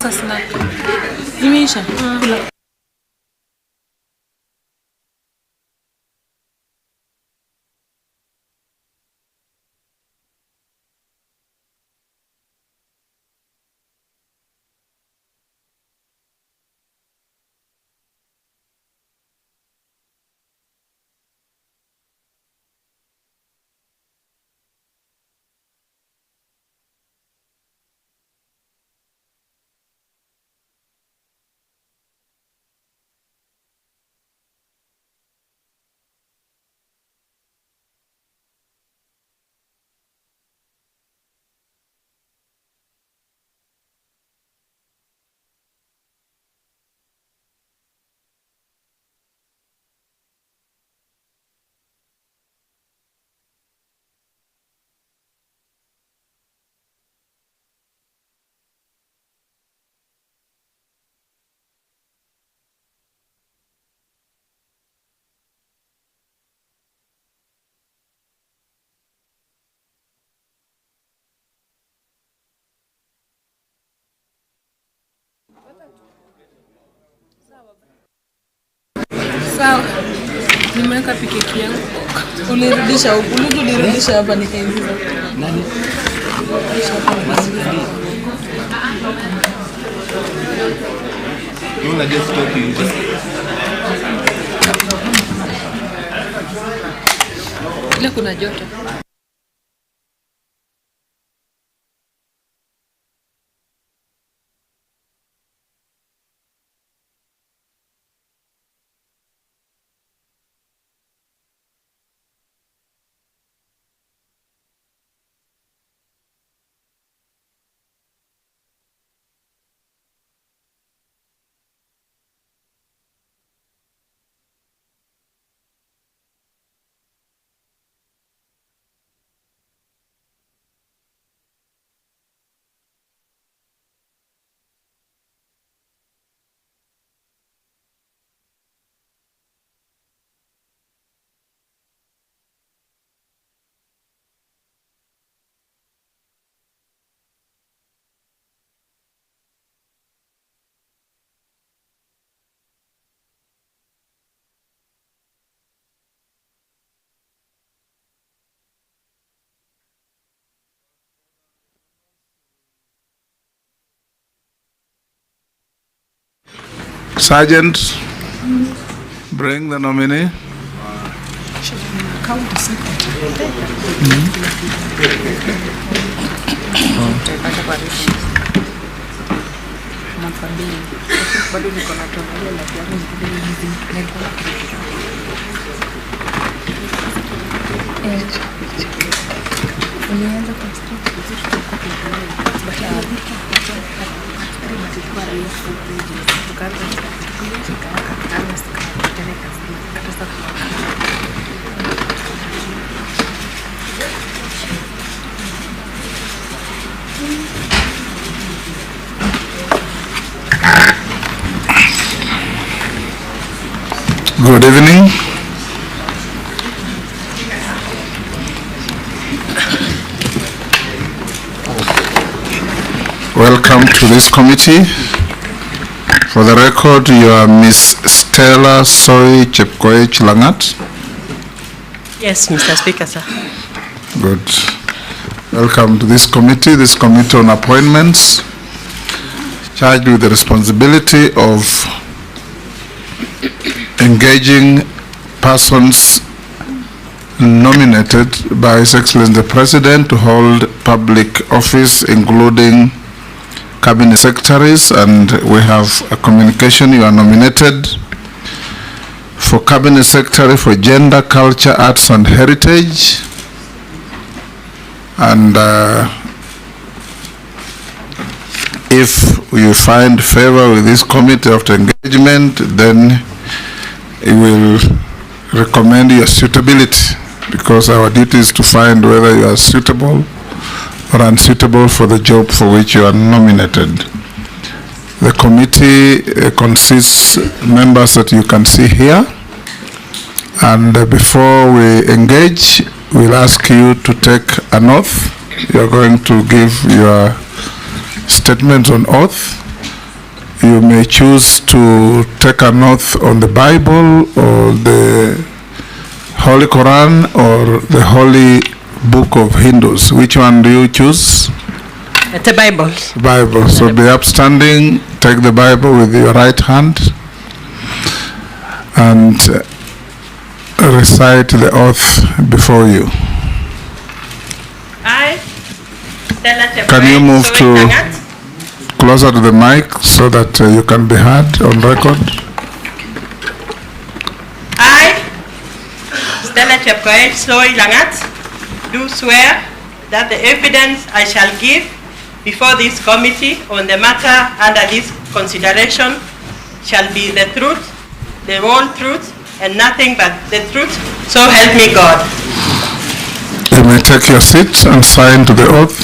Sasa imeisha. Sawa. Nimeweka pikeki yangu. Ulirudisha huko. Ulirudisha hapa nikaingiza. Nani? Una just talking. Ile kuna joto. Sergeant, bring the nominee. Good evening. Welcome to this committee. For the record, you are Miss Stella Soy Chepkoech Langat. Yes, Mr. Speaker, sir. Good. Welcome to this committee on appointments, charged with the responsibility of engaging persons nominated by His Excellency the President to hold public office, including cabinet secretaries, and we have a communication. You are nominated for cabinet secretary for gender, culture, arts and heritage, and if you find favor with this committee after engagement, then it will recommend your suitability, because our duty is to find whether you are suitable or unsuitable for the job for which you are nominated. The committee consists members that you can see here, and before we engage, we'll ask you to take an oath. You are going to give your statement on oath, you may choose to take an oath on the Bible or the Holy Quran or the Holy Book of Hindus. Which one do you choose? The Bible. Bible. So be upstanding, take the Bible with your right hand and recite the oath before you. I, Stella, Can you move closer to the mic so that you can be heard on record? I, Stella Chepkoech Soy Langat, do swear that the evidence I shall give before this committee on the matter under this consideration shall be the truth, the whole truth, and nothing but the truth. So help me God. You may take your seat and sign to the oath.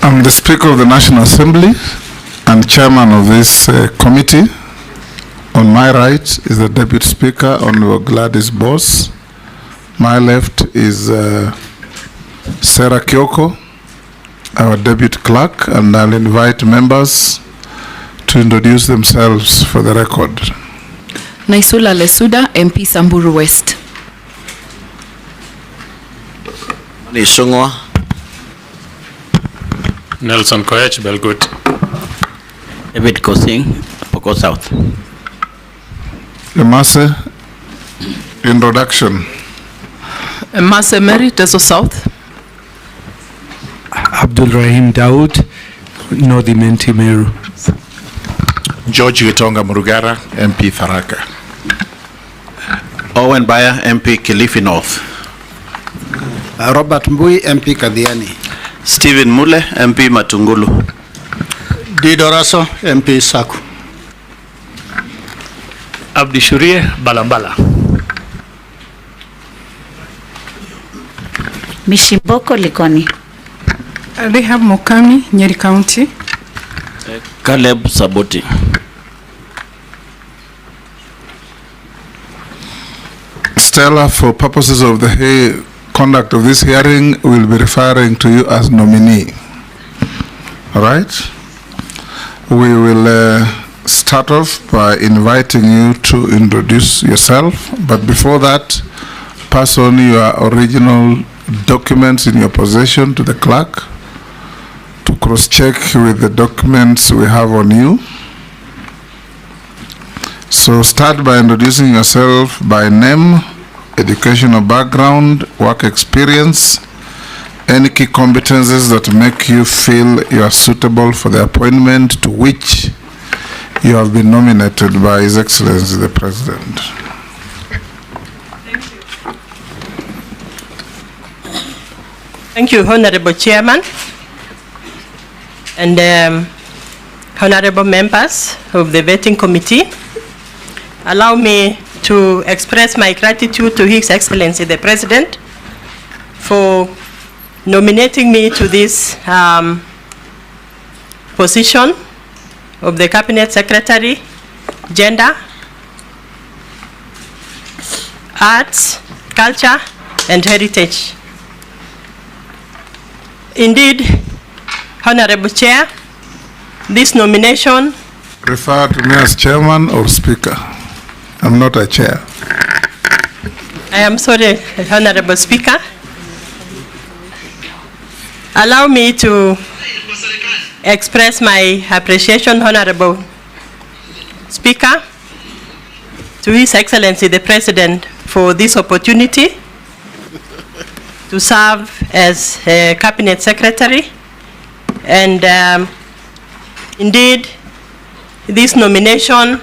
I'm the Speaker of the National Assembly and Chairman of this committee. On my right is the Deputy Speaker, Honorable Gladys Boss. My left is Sarah Kyoko, our Deputy Clerk, and I'll invite members to introduce themselves for the record. Naisula Lesuda, MP Samburu West. Nisungwa. Nelson Koech, Belgut. David Kosing, Pokot South. Emase, introduction. Emase Mary, Teso South. Abdul Rahim Daud, North Imenti Meru. George Gitonga Murugara, MP Tharaka. Owen Baya, MP Kilifi North. Robert Mbui, MP Kadhiani. Stephen Mule, MP Matungulu. Dido Raso, MP Saku. Abdi Shurie, Balambala. Mishimboko Likoni. Rehab Mokami, Nyeri County. Caleb Saboti. Stella, for purposes of the conduct of this hearing, will be referring to you as nominee. All right? We will start off by inviting you to introduce yourself, but before that, pass on your original documents in your possession to the clerk to cross-check with the documents we have on you. So start by introducing yourself by name, educational background, work experience, any key competencies that make you feel you are suitable for the appointment to which you have been nominated by His Excellency the President. Thank you, Honorable Chairman, and honorable members of the vetting committee. Allow me to express my gratitude to His Excellency the President for nominating me to this position of the Cabinet Secretary, Gender, Arts, Culture, and Heritage. Indeed, Honorable Chair, this nomination... Refer to me as Chairman or Speaker. I'm not a chair. I am sorry, Honorable Speaker. Allow me to express my appreciation, Honorable Speaker, to His Excellency the President for this opportunity to serve as a Cabinet Secretary. And indeed, this nomination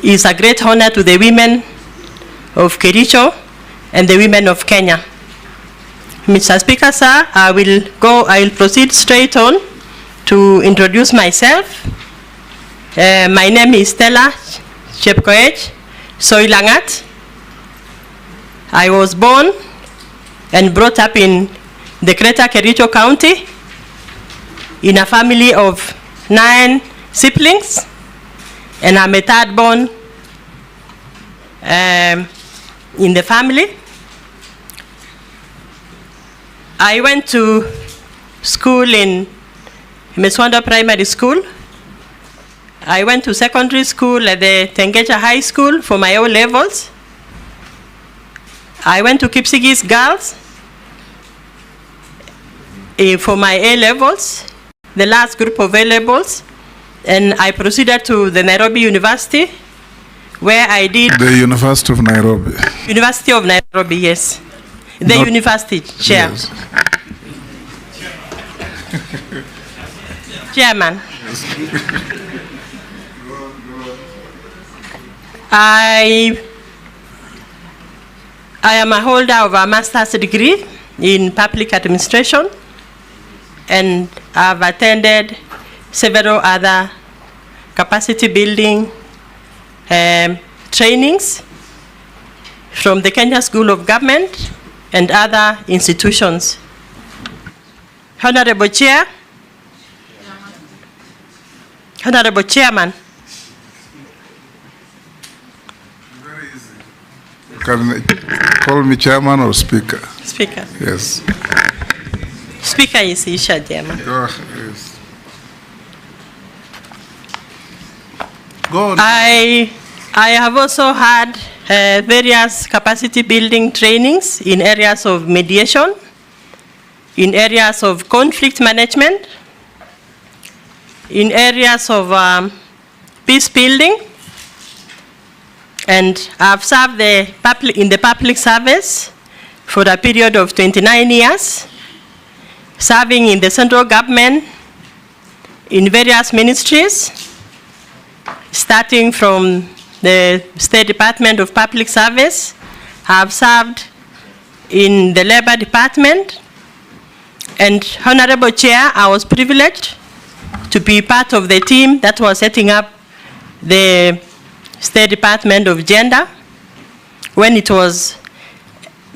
is a great honor to the women of Kericho and the women of Kenya. Mr. Speaker, sir, I will proceed straight on to introduce myself. My name is Stella Soilangat. I was born and brought up in the Greater Kericho County in a family of 9 siblings, and I'm a third born in the family. I went to school in Meswanda Primary School. I went to secondary school at the Tengecha High School for my O levels. I went to Kipsigis Girls for my A levels, the last group of A levels, and I proceeded to the Nairobi University, where I did... The University of Nairobi. University of Nairobi, yes. The Not, university chair. Yes. Chairman. I am a holder of a master's degree in public administration, and I've attended several other capacity building trainings from the Kenya School of Government and other institutions. Honorable Chair, Honorable Chairman. Very easy. You can call me chairman or speaker. Speaker. Yes. Speaker is Isha, Chairman. Go ahead. Yes. Go on. I have also had various capacity building trainings in areas of mediation, in areas of conflict management, in areas of peace building, and I've served in the public service for a period of 29 years, serving in the central government in various ministries, starting from the State Department of Public Service. I've served in the Labor Department, and Honorable Chair, I was privileged to be part of the team that was setting up the State Department of Gender when it was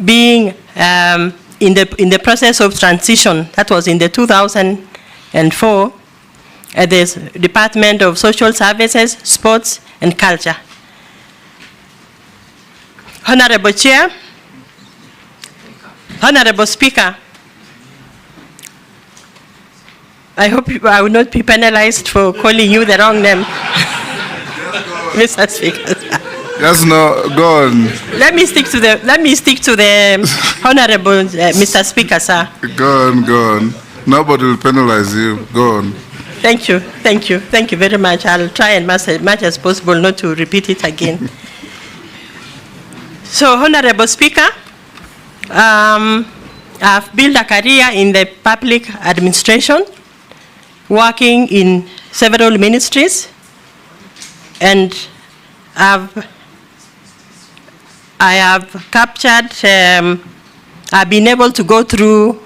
being in the process of transition. That was in the 2004 at the Department of Social Services, Sports and Culture. Honorable Chair, Honorable Speaker, I hope I will not be penalized for calling you the wrong name. Mr. Speaker. Yes, no, go on. Let me stick to the Honorable Mr. Speaker, sir. Go on. Nobody will penalize you. Go on. Thank you very much. I'll try and much as possible not to repeat it again. So, Honorable Speaker, I've built a career in the public administration, working in several ministries, and I have captured, I've been able to go through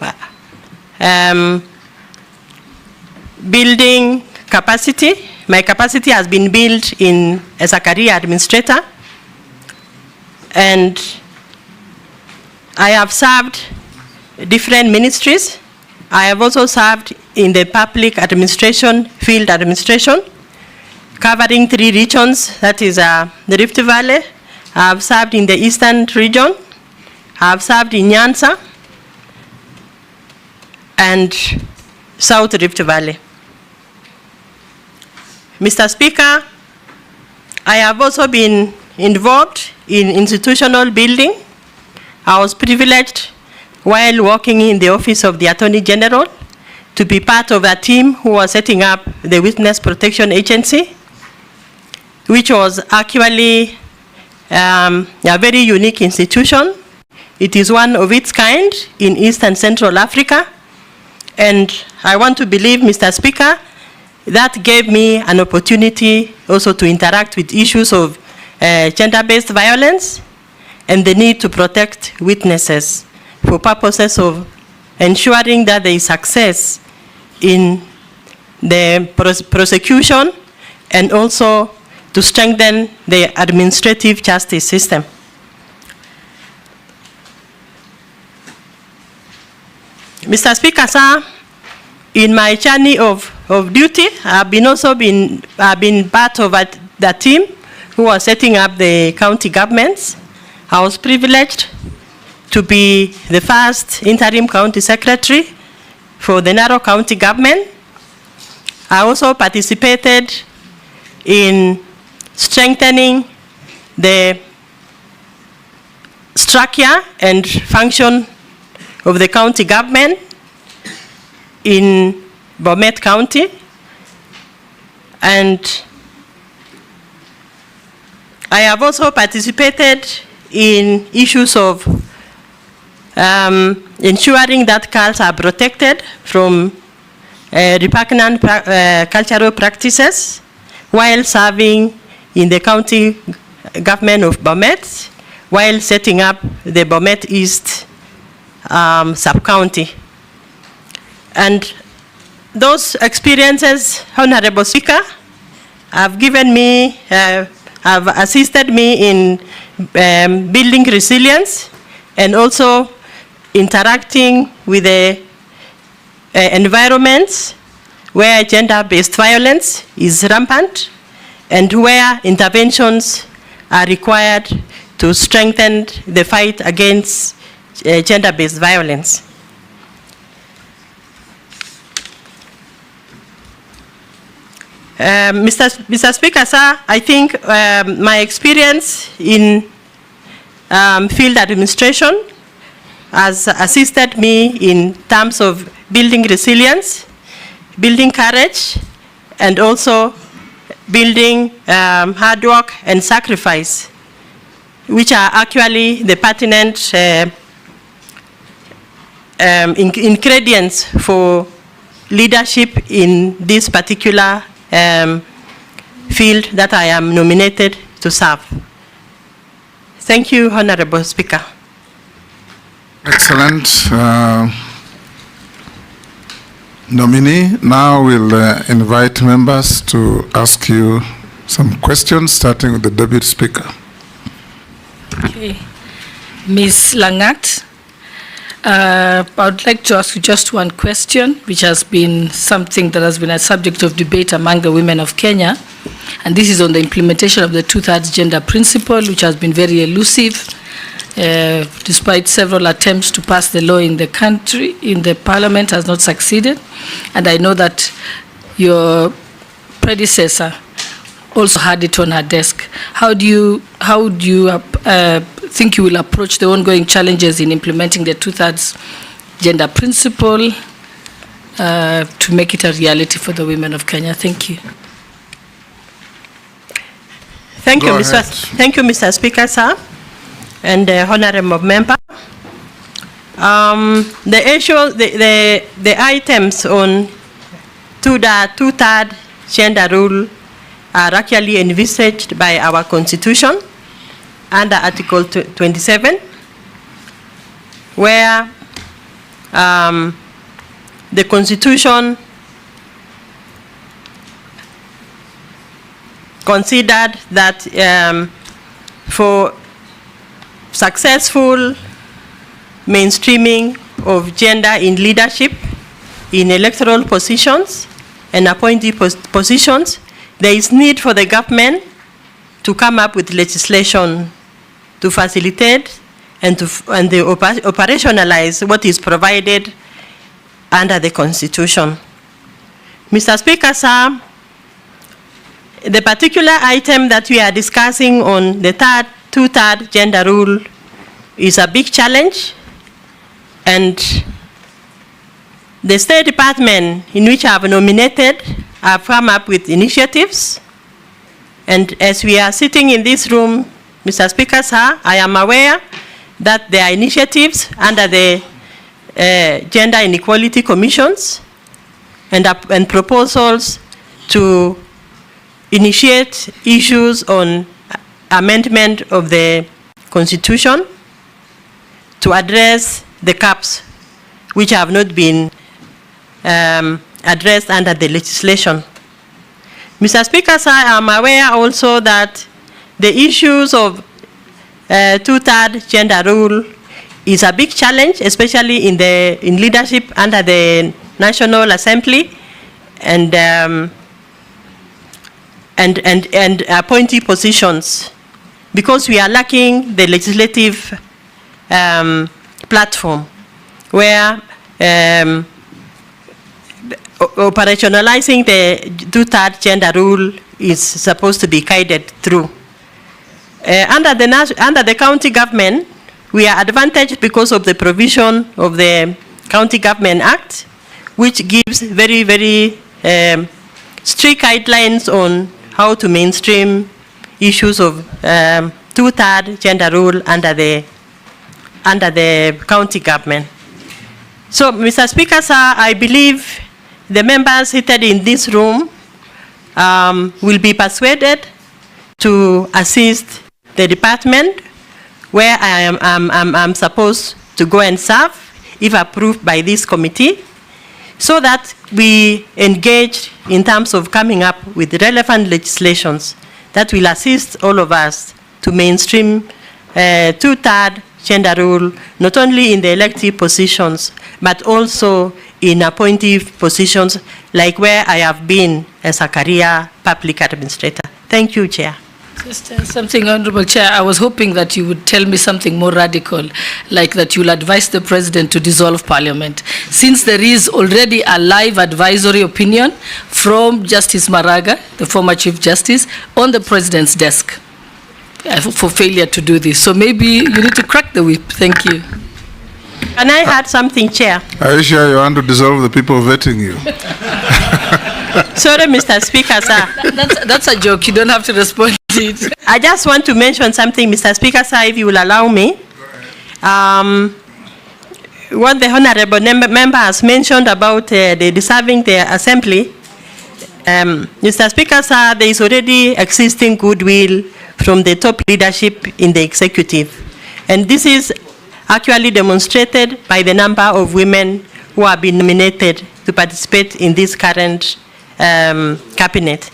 building capacity. My capacity has been built as a career administrator, and I have served different ministries. I have also served in the public administration, field administration, covering 3 regions, that is the Rift Valley. I have served in the Eastern region. I have served in Nyanza and South Rift Valley. Mr. Speaker, I have also been involved in institutional building. I was privileged while working in the office of the Attorney General to be part of a team who was setting up the Witness Protection Agency, which was actually a very unique institution. It is one of its kind in East and Central Africa. And I want to believe, Mr. Speaker, that gave me an opportunity also to interact with issues of gender-based violence and the need to protect witnesses for purposes of ensuring that there is success in the prosecution and also to strengthen the administrative justice system. Mr. Speaker, sir, in my journey of duty, I've been part of the team who was setting up the county governments. I was privileged to be the first interim county secretary for the Narok County government. I also participated in strengthening the structure and function of the county government in Bomet County. And I have also participated in issues of ensuring that cults are protected from repugnant cultural practices while serving in the county government of Bomet, while setting up the Bomet East sub-county. And those experiences, Honorable Speaker, have assisted me in building resilience and also interacting with the environments where gender-based violence is rampant and where interventions are required to strengthen the fight against gender-based violence. Mr. Speaker, sir, I think my experience in field administration has assisted me in terms of building resilience, building courage, and also building hard work and sacrifice, which are actually the pertinent ingredients for leadership in this particular field that I am nominated to serve. Thank you, Honorable Speaker. Excellent. Nominee, now we'll invite members to ask you some questions, starting with the Deputy Speaker. Okay. Ms. Langat, I would like to ask you just one question, which has been something that has been a subject of debate among the women of Kenya, and this is on the implementation of the two-thirds gender principle, which has been very elusive, despite several attempts to pass the law in the country, in the parliament has not succeeded. And I know that your predecessor also had it on her desk. How do you think you will approach the ongoing challenges in implementing the two-thirds gender principle to make it a reality for the women of Kenya? Thank you. Thank you, Mr. Speaker, sir, and honorable member. The issue, the items on two-third gender rule are actually envisaged by our Constitution under Article 27, where the Constitution considered that for successful mainstreaming of gender in leadership, in electoral positions and appointee positions, there is need for the government to come up with legislation to facilitate and to operationalize what is provided under the Constitution. Mr. Speaker, sir, the particular item that we are discussing on the two-third gender rule is a big challenge, and the State Department, in which I have nominated, have come up with initiatives. And as we are sitting in this room, Mr. Speaker, sir, I am aware that there are initiatives under the Gender Inequality Commissions and proposals to initiate issues on amendment of the Constitution to address the caps which have not been addressed under the legislation. Mr. Speaker, sir, I am aware also that the issues of two-third gender rule is a big challenge, especially in leadership under the National Assembly and appointee positions, because we are lacking the legislative platform where operationalizing the two-third gender rule is supposed to be guided through. Under the county government, we are advantaged because of the provision of the County Government Act, which gives very, very strict guidelines on how to mainstream issues of two-third gender rule under the county government. So, Mr. Speaker, sir, I believe the members seated in this room will be persuaded to assist the department where I'm supposed to go and serve, if approved by this committee, so that we engage in terms of coming up with relevant legislations that will assist all of us to mainstream two-third gender rule, not only in the elective positions, but also in appointive positions, like where I have been as a career public administrator. Thank you, Chair. Just something, Honorable Chair, I was hoping that you would tell me something more radical, like that you'll advise the President to dissolve Parliament, since there is already a live advisory opinion from Justice Maraga, the former Chief Justice, on the President's desk for failure to do this. So maybe you need to crack the whip. Thank you. Can I add something, Chair? Are you sure you want to dissolve the people vetting you? Sorry, Mr. Speaker, sir. That's a joke. You don't have to respond to it. I just want to mention something, Mr. Speaker, sir, if you will allow me. What the Honorable Member has mentioned about the dissolving the Assembly, Mr. Speaker, sir, there is already existing goodwill from the top leadership in the executive. And this is actually demonstrated by the number of women who have been nominated to participate in this current cabinet.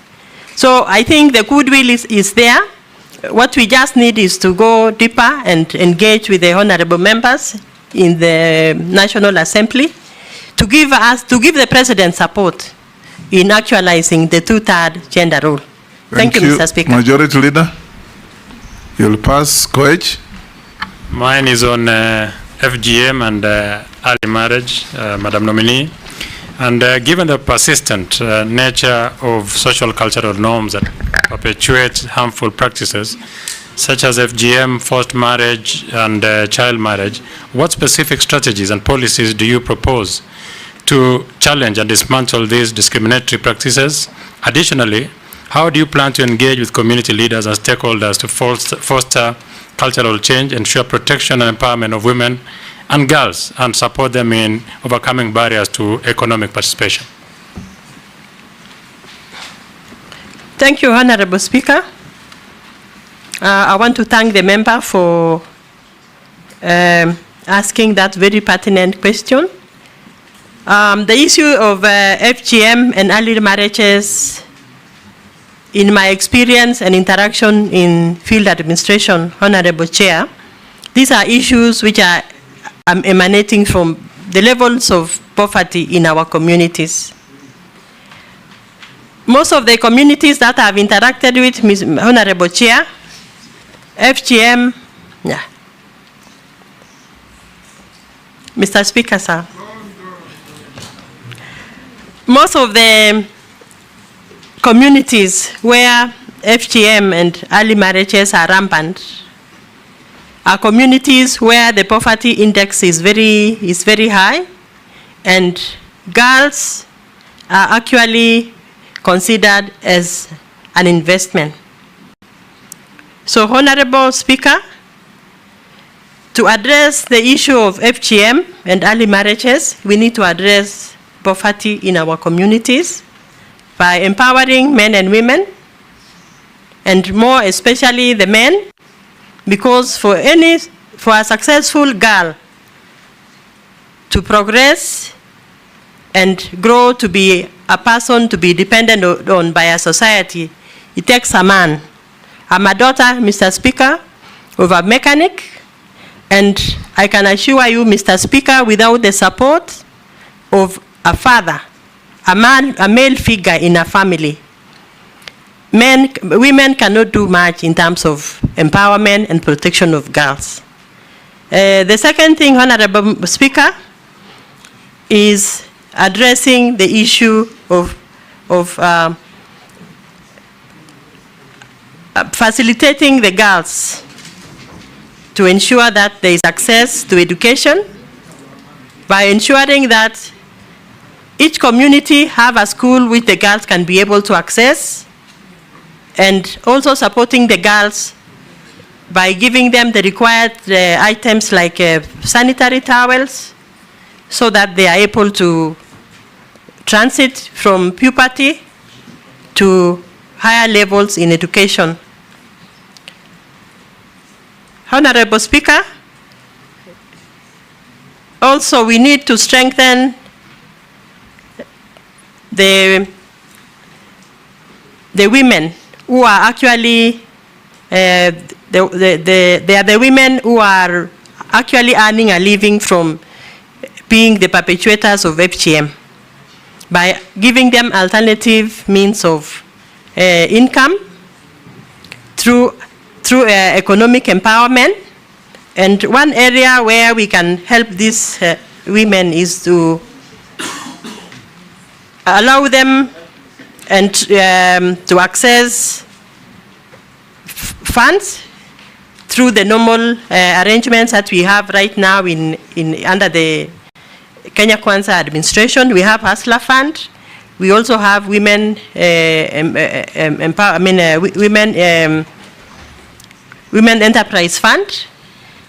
So I think the goodwill is there. What we just need is to go deeper and engage with the honorable members in the National Assembly to give the President support in actualizing the two-third gender rule. Thank you, Mr. Speaker. Majority Leader, you'll pass. Coach. Mine is on FGM and early marriage, Madam Nominee. And given the persistent nature of social cultural norms that perpetuate harmful practices, such as FGM, forced marriage, and child marriage, what specific strategies and policies do you propose to challenge and dismantle these discriminatory practices? Additionally, how do you plan to engage with community leaders and stakeholders to foster cultural change, ensure protection and empowerment of women and girls, and support them in overcoming barriers to economic participation? Thank you, Honorable Speaker. I want to thank the member for asking that very pertinent question. The issue of FGM and early marriages, in my experience and interaction in field administration, Honorable Chair, these are issues which are emanating from the levels of poverty in our communities. Most of the communities that I've interacted with, Honorable Chair, FGM, yeah. Mr. Speaker, sir. Most of the communities where FGM and early marriages are rampant are communities where the poverty index is very high, and girls are actually considered as an investment. So, Honorable Speaker, to address the issue of FGM and early marriages, we need to address poverty in our communities by empowering men and women, and more especially the men, because for a successful girl to progress and grow to be a person to be dependent on by a society, it takes a man. I'm a daughter, Mr. Speaker, of a mechanic, and I can assure you, Mr. Speaker, without the support of a father, a male figure in a family, women cannot do much in terms of empowerment and protection of girls. The second thing, Honorable Speaker, is addressing the issue of facilitating the girls to ensure that there is access to education by ensuring that each community have a school which the girls can be able to access, and also supporting the girls by giving them the required items like sanitary towels, so that they are able to transit from puberty to higher levels in education. Honorable Speaker, also we need to strengthen the women who are actually, they are the women who are actually earning a living from being the perpetuators of FGM, by giving them alternative means of income through economic empowerment. And one area where we can help these women is to allow them and to access funds through the normal arrangements that we have right now under the Kenya Kwanza administration. We have Hustler Fund. We also have women women enterprise fund.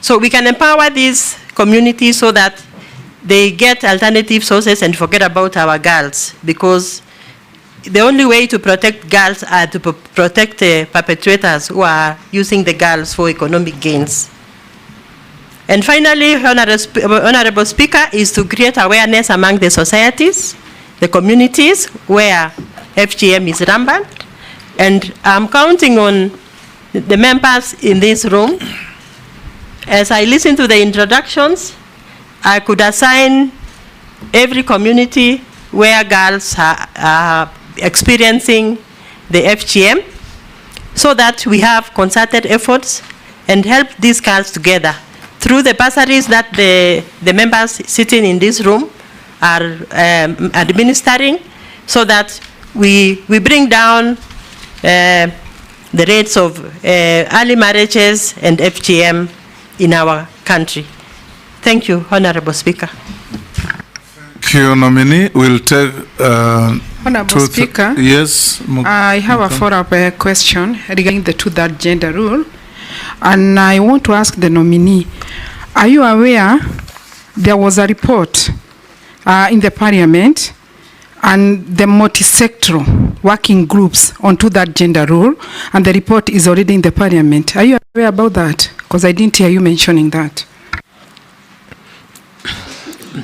So we can empower these communities so that they get alternative sources and forget about our girls, because the only way to protect girls are to protect perpetrators who are using the girls for economic gains. And finally, Honorable Speaker, is to create awareness among the societies, the communities where FGM is rampant. And I'm counting on the members in this room. As I listen to the introductions, I could assign every community where girls are experiencing the FGM, so that we have concerted efforts and help these girls together through the bursaries that the members sitting in this room are administering, so that we bring down the rates of early marriages and FGM in our country. Thank you, Honorable Speaker. Thank you, nominee. We'll take... Honorable Speaker, yes, I have a follow-up question regarding the two-third gender rule, and I want to ask the nominee, are you aware there was a report in the Parliament and the multi-sectoral working groups on two-third gender rule, and the report is already in the Parliament? Are you aware about that? Because I didn't hear you mentioning that.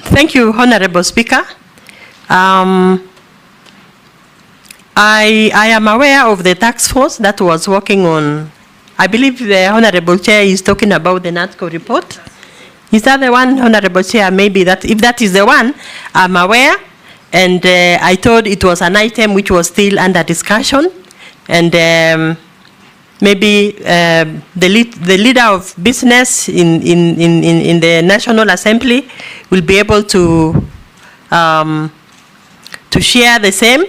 Thank you, Honorable Speaker. I am aware of the task force that was working on, I believe the Honorable Chair is talking about the NATCO report. Is that the one, Honorable Chair? Maybe that, if that is the one, I'm aware. And I thought it was an item which was still under discussion. And maybe the leader of business in the National Assembly will be able to share the same.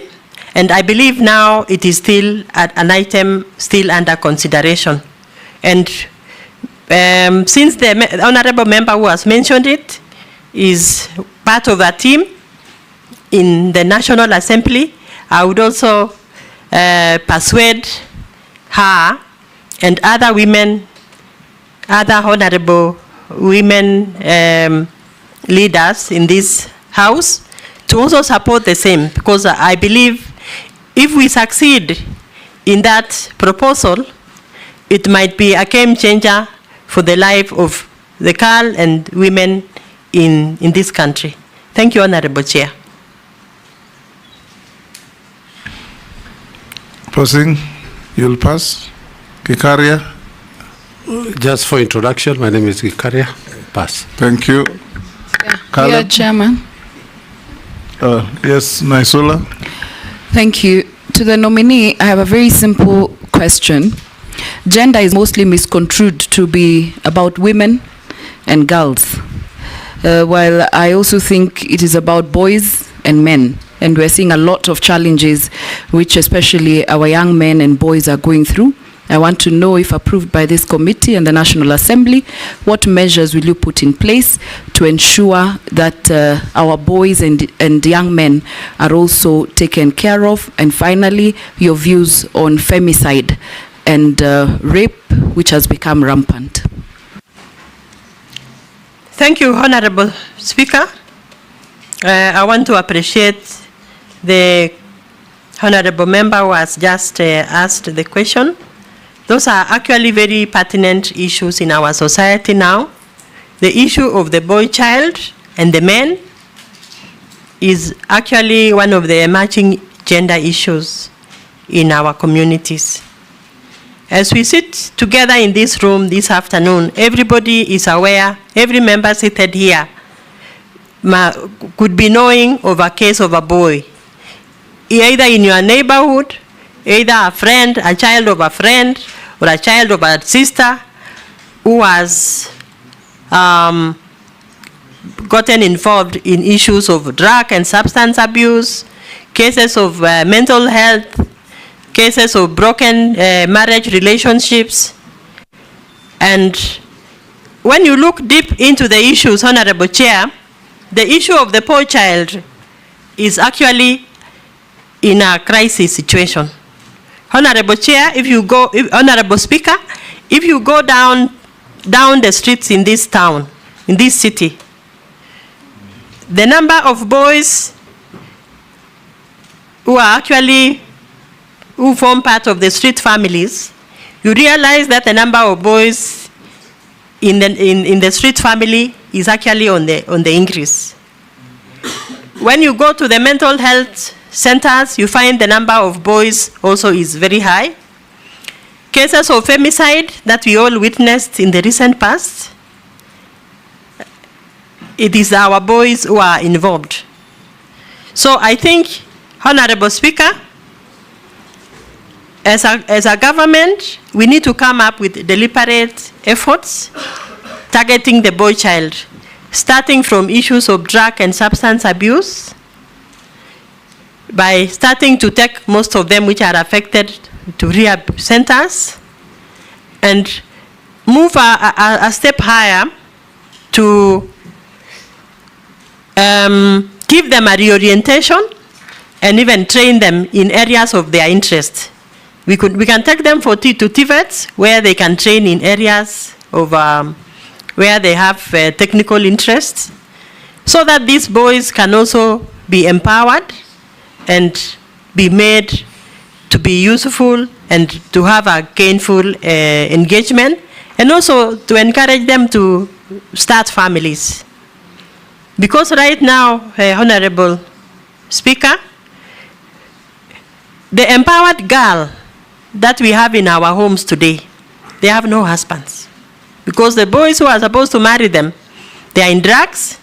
And I believe now it is still an item still under consideration. And since the honorable member who has mentioned it is part of a team in the National Assembly, I would also persuade her and other women, other honorable women leaders in this house to also support the same, because I believe if we succeed in that proposal, it might be a game changer for the life of the girl and women in this country. Thank you, Honorable Chair. Passing, you'll pass. Kikaria. Just for introduction, my name is Kikaria. Pass. Thank you. Yeah, Chairman. Yes, Naisula. Thank you. To the nominee, I have a very simple question. Gender is mostly misconstrued to be about women and girls, while I also think it is about boys and men. And we're seeing a lot of challenges which especially our young men and boys are going through. I want to know, if approved by this committee and the National Assembly, what measures will you put in place to ensure that our boys and young men are also taken care of? And finally, your views on femicide and rape, which has become rampant. Thank you, Honorable Speaker. I want to appreciate the Honorable Member who has just asked the question. Those are actually very pertinent issues in our society now. The issue of the boy child and the men is actually one of the emerging gender issues in our communities. As we sit together in this room this afternoon, everybody is aware, every member seated here could be knowing of a case of a boy, either in your neighborhood, either a friend, a child of a friend, or a child of a sister who has gotten involved in issues of drug and substance abuse, cases of mental health, cases of broken marriage relationships. And when you look deep into the issues, Honorable Chair, the issue of the poor child is actually in a crisis situation. Honorable Chair, Honorable Speaker, if you go down the streets in this town, in this city, the number of boys who form part of the street families, you realize that the number of boys in the street family is actually on the increase. When you go to the mental health centers, you find the number of boys also is very high. Cases of femicide that we all witnessed in the recent past, it is our boys who are involved. So I think, Honorable Speaker, as a government, we need to come up with deliberate efforts targeting the boy child, starting from issues of drug and substance abuse, by starting to take most of them which are affected to rehab centers, and move a step higher to give them a reorientation and even train them in areas of their interest. We can take them to TVETs where they can train in areas of where they have technical interests, so that these boys can also be empowered and be made to be useful and to have a gainful engagement, and also to encourage them to start families. Because right now, Honorable Speaker, the empowered girl that we have in our homes today, they have no husbands. Because the boys who are supposed to marry them, they are in drugs,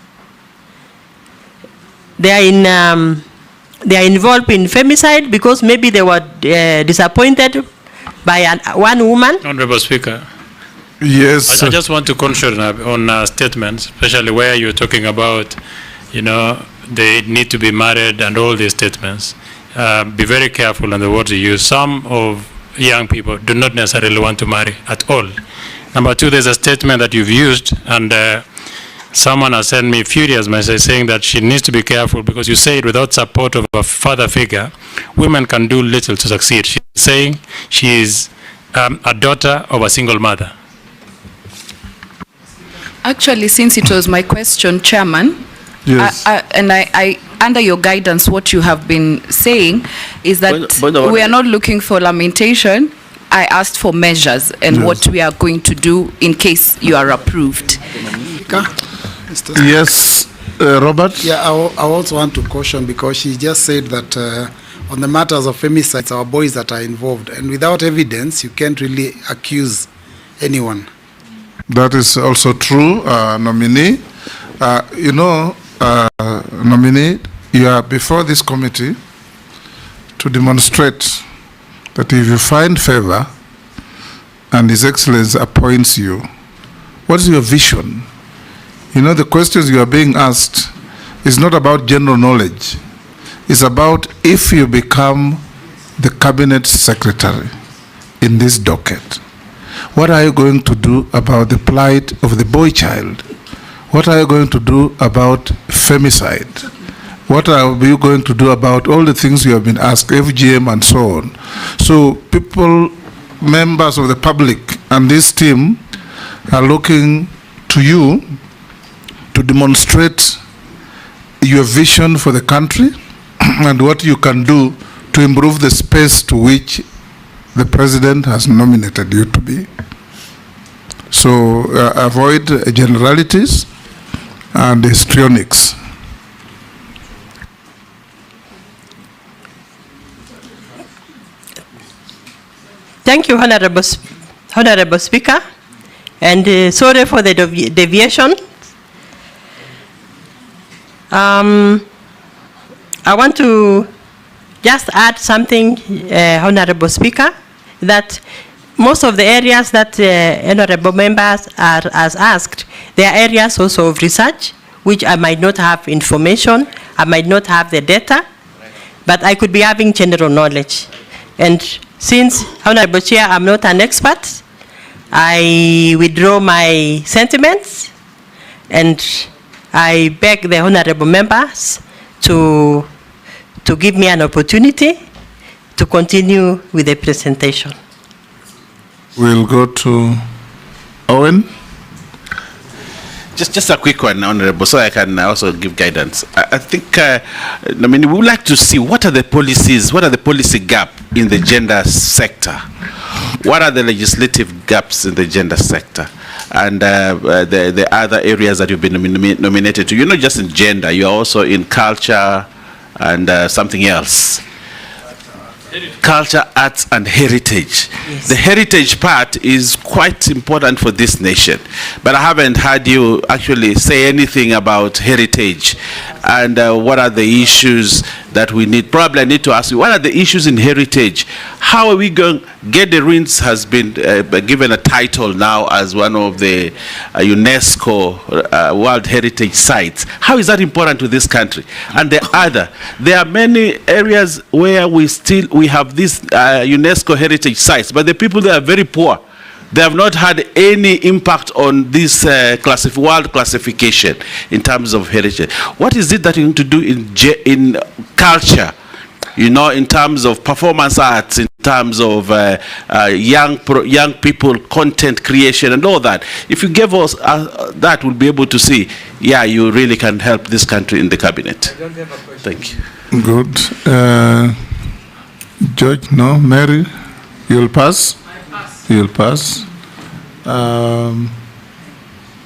they are involved in femicide because maybe they were disappointed by one woman. Honorable Speaker. Yes. I just want to caution on statements, especially where you're talking about, they need to be married and all these statements. Be very careful on the words you use. Some of young people do not necessarily want to marry at all. Number two, there's a statement that you've used, and someone has sent me a furious message saying that she needs to be careful because you say it without support of a father figure, women can do little to succeed. She's saying she is a daughter of a single mother. Actually, since it was my question, Chairman, yes. and I under your guidance, what you have been saying is that we are not looking for lamentation. I asked for measures and what we are going to do in case you are approved. Yes, Robert? Yeah, I also want to caution, because she just said that on the matters of femicides, our boys that are involved, and without evidence, you can't really accuse anyone. That is also true, nominee. Nominee, you are before this committee to demonstrate that if you find favor and His Excellency appoints you, what is your vision? You know, the questions you are being asked is not about general knowledge. It's about if you become the cabinet secretary in this docket, what are you going to do about the plight of the boy child? What are you going to do about femicide? What are you going to do about all the things you have been asked, FGM and so on? So people, members of the public and this team are looking to you to demonstrate your vision for the country and what you can do to improve the space to which the president has nominated you to be. So avoid generalities and histrionics. Thank you, Honorable Speaker, and sorry for the deviation. I want to just add something, Honorable Speaker, that most of the areas that honorable members are as asked, they are areas also of research, which I might not have information, I might not have the data, but I could be having general knowledge. And since, Honorable Chair, I'm not an expert, I withdraw my sentiments, and I beg the honorable members to give me an opportunity to continue with the presentation. We'll go to Owen. Just a quick one, Honorable, so I can also give guidance. I think, we would like to see what are the policies, what are the policy gap in the gender sector? What are the legislative gaps in the gender sector? And the other areas that you've been nominated to, you're not just in gender, you're also in culture and something else. Culture, arts, and heritage. Yes. The heritage part is quite important for this nation, but I haven't heard you actually say anything about heritage and what are the issues that we need. Probably I need to ask you, what are the issues in heritage? How are we going? Ruins has been given a title now as one of the UNESCO World Heritage Sites. How is that important to this country? And there are many areas where we have these UNESCO heritage sites, but the people there are very poor. They have not had any impact on this world classification in terms of heritage. What is it that you need to do in culture? You know, in terms of performance arts, in terms of young people, content creation, and all that. If you give us that, we'll be able to see, yeah, you really can help this country in the cabinet. I don't have a question. Thank you. Good. George, no? Mary, you'll pass? I pass. You'll pass.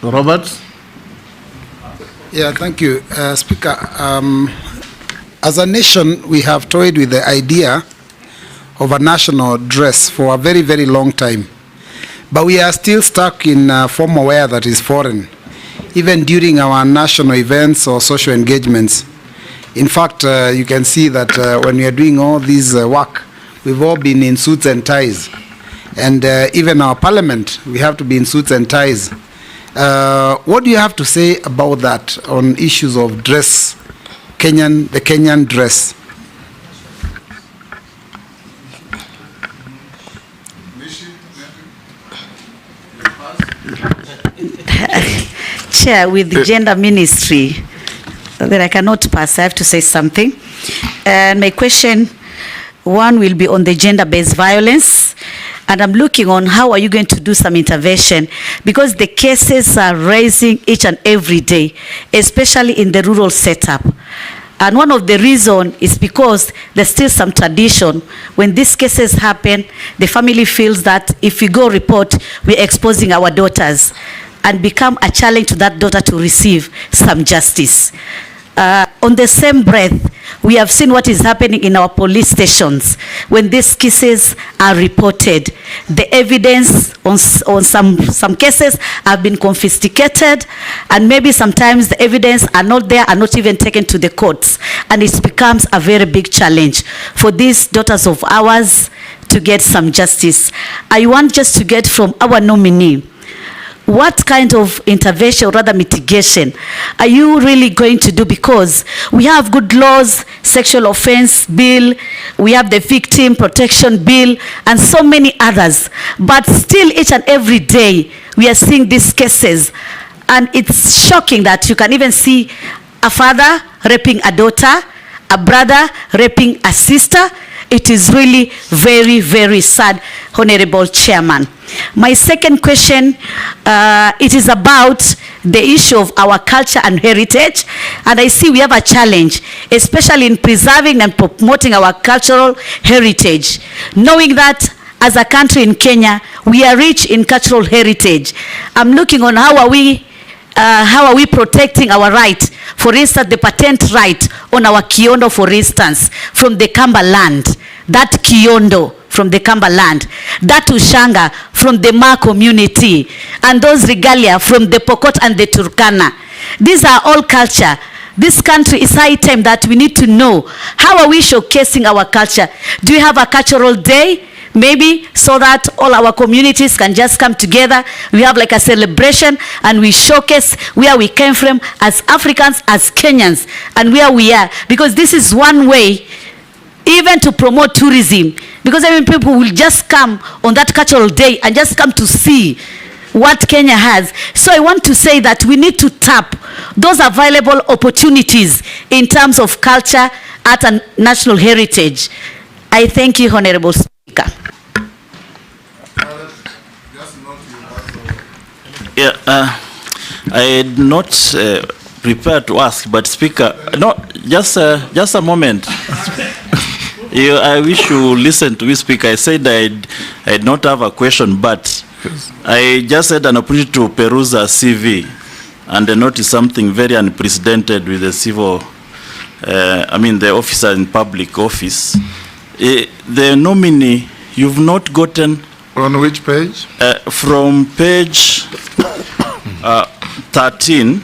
Robert? Yeah, thank you, Speaker. As a nation, we have toyed with the idea of a national dress for a very, very long time. But we are still stuck in formal wear that is foreign, even during our national events or social engagements. In fact, you can see that when we are doing all this work, we've all been in suits and ties. And even our parliament, we have to be in suits and ties. What do you have to say about that on issues of dress, the Kenyan dress? Chair, with the gender ministry, that I cannot pass, I have to say something. And my question, one will be on the gender-based violence. And I'm looking on how are you going to do some intervention, because the cases are rising each and every day, especially in the rural setup. And one of the reasons is because there's still some tradition. When these cases happen, the family feels that if we go report, we're exposing our daughters. and become a challenge to that daughter to receive some justice. On the same breath, we have seen what is happening in our police stations when these cases are reported. The evidence on some cases have been confiscated, and maybe sometimes the evidence are not there, are not even taken to the courts, and it becomes a very big challenge for these daughters of ours to get some justice. I want just to get from our nominee, what kind of intervention or rather mitigation are you really going to do? Because we have good laws, sexual offense bill, we have the victim protection bill, and so many others. But still each and every day we are seeing these cases, and it's shocking that you can even see a father raping a daughter, a brother raping a sister. It is really very, very sad, Honorable Chairman. My second question, it is about the issue of our culture and heritage. And I see we have a challenge, especially in preserving and promoting our cultural heritage. Knowing that as a country in Kenya, we are rich in cultural heritage. I'm looking on how are we protecting our right. For instance, the patent right on our kiondo, for instance, from the Kamba land. That kiondo from the Kamba land. That ushanga from the Ma community. And those regalia from the Pokot and the Turkana. These are all culture. This country is high time that we need to know how are we showcasing our culture. Do we have a cultural day? Maybe so that all our communities can just come together. We have like a celebration and we showcase where we came from as Africans, as Kenyans, and where we are. Because this is one way even to promote tourism. Because I mean, people will just come on that cultural day and just come to see what Kenya has. So I want to say that we need to tap those available opportunities in terms of culture, art, and national heritage. I thank you, Honorable Speaker. Yeah, I had not prepared to ask, but Speaker, no, just a moment. I wish you listen to me, Speaker. I said I not have a question, but I just had an opportunity to peruse a CV, and I noticed something very unprecedented with the civil, the officer in public office. The nominee, you've not gotten... On which page? From page 13,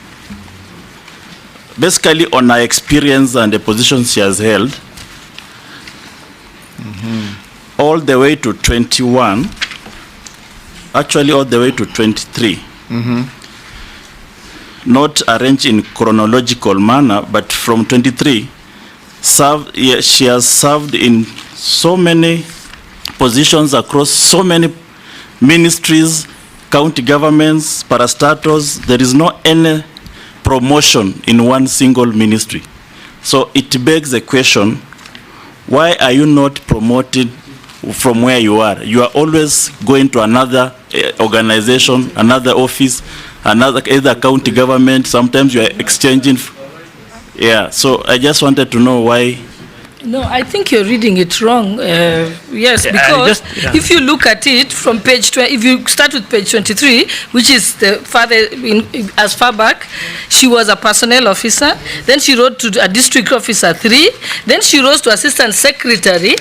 basically on her experience and the position she has held, all the way to 21, actually all the way to 23. Not arranged in chronological manner, but from 23, she has served in so many positions across so many ministries, county governments, parastatals. There is no any promotion in one single ministry. So it begs the question, why are you not promoted from where you are? You are always going to another organization, another office, another either county government. Sometimes you are exchanging. Yeah, so I just wanted to know why. No, I think you're reading it wrong. Yes, because if you look at it from page 20, if you start with page 23, which is the farther as far back, she was a personnel officer. Then she rose to a district officer 3. Then she rose to assistant secretary.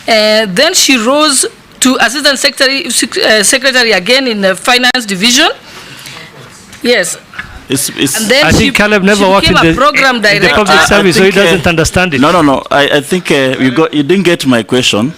Then she rose to assistant secretary again in the finance division. Yes. And then I think Caleb never worked in the public service, so he doesn't understand it. No. I think you didn't get my question.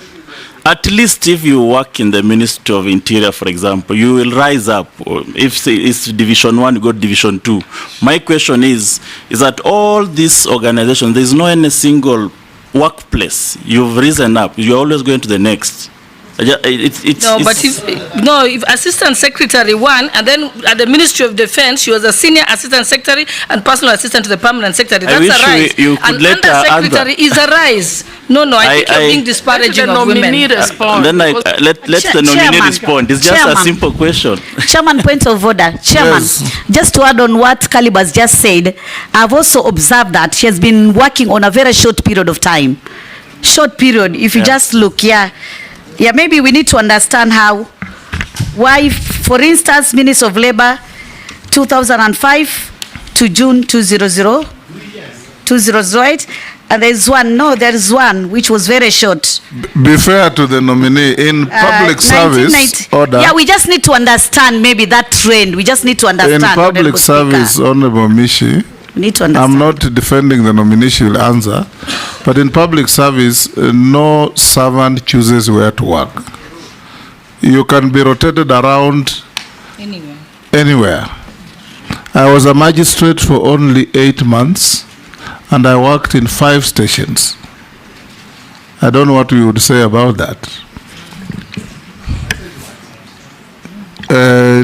At least if you work in the Ministry of Interior, for example, you will rise up. If it's Division 1, you go to Division 2. My question is that all these organizations, there is no any single workplace you've risen up. You're always going to the next. If assistant secretary 1, and then at the Ministry of Defense, she was a senior assistant secretary and personal assistant to the permanent secretary. That's a rise. You could and under secretary is a rise. No, I think you're being disparaging of women. Then let the nominee respond. It's just a simple question. Chairman, point of order. Chairman, just to add on what Caleb has just said, I've also observed that she has been working on a very short period of time. Short period. If you just look, maybe we need to understand why, for instance, Minister of Labor, 2005 to June 2008. And there's one which was very short. Be fair to the nominee in public service order. Yeah, we just need to understand maybe that trend. We just need to understand. In public service, Honorable Mishi, we need to understand. I'm not defending the nominee, she will answer. But in public service, no servant chooses where to work. You can be rotated around anywhere. I was a magistrate for only 8 months. And I worked in 5 stations. I don't know what you would say about that.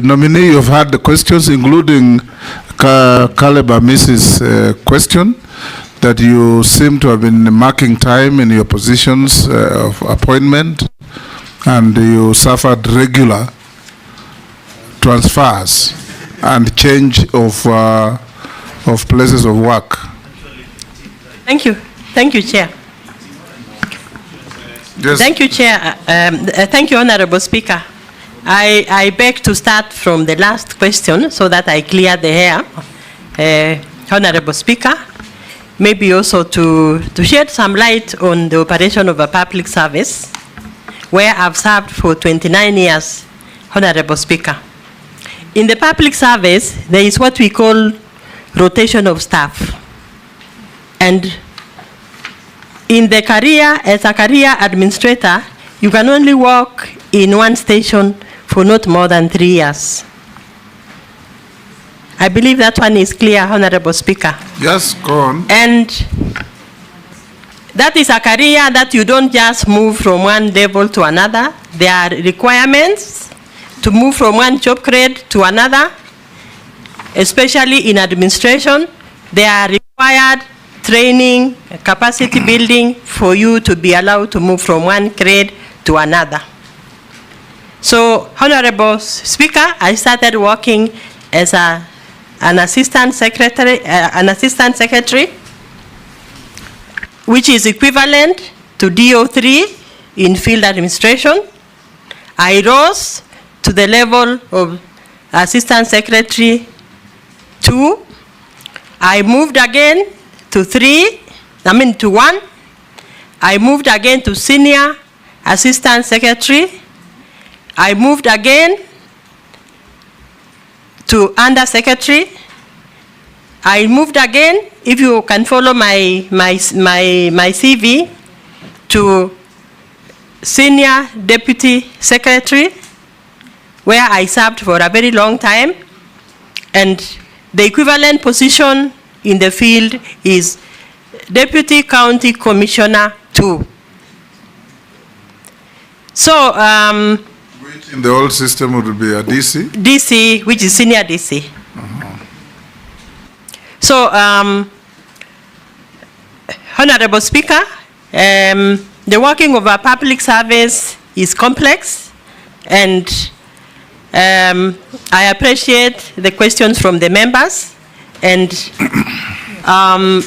Nominee, you've had the questions, including Caleb Amis's question, that you seem to have been marking time in your positions of appointment, and you suffered regular transfers and change of places of work. Thank you. Thank you, Chair. Yes. Thank you, Chair. Thank you, Honorable Speaker. I beg to start from the last question so that I clear the air. Honorable Speaker, maybe also to shed some light on the operation of a public service where I've served for 29 years, Honorable Speaker. In the public service, there is what we call rotation of staff. And in the career, as a career administrator, you can only work in one station for not more than 3 years. I believe that one is clear, Honorable Speaker. Yes, go on. And that is a career that you don't just move from one level to another. There are requirements to move from one job grade to another, especially in administration. There are required training, capacity building for you to be allowed to move from one grade to another. So, Honorable Speaker, I started working as an assistant secretary, which is equivalent to DO3 in field administration. I rose to the level of assistant secretary 2. I moved again to 1. I moved again to senior assistant secretary. I moved again to under secretary. I moved again, if you can follow my CV, to senior deputy secretary, where I served for a very long time. And the equivalent position in the field is Deputy County Commissioner 2. So, which in the old system would be a DC? DC, which is senior DC. So, Honorable Speaker, the working of a public service is complex, and I appreciate the questions from the members. And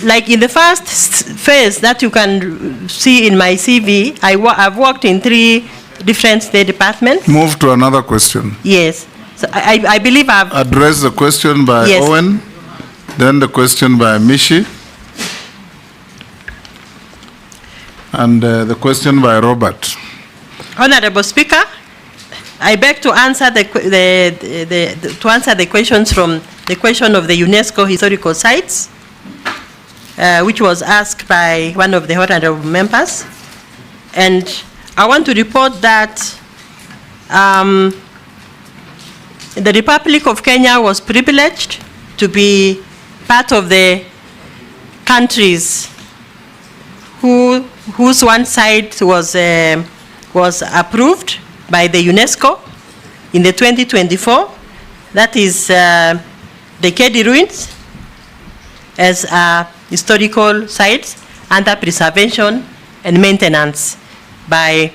like in the first phase that you can see in my CV, I've worked in 3 different state departments. Move to another question. Yes. So I believe I've addressed the question by Owen, then the question by Mishi, and the question by Robert. Honorable Speaker, I beg to answer the questions from the question of the UNESCO historical sites, which was asked by one of the honorable members. And I want to report that the Republic of Kenya was privileged to be part of the countries whose one site was approved by the UNESCO in the 2024. That is the Kedi ruins as historical sites under preservation and maintenance by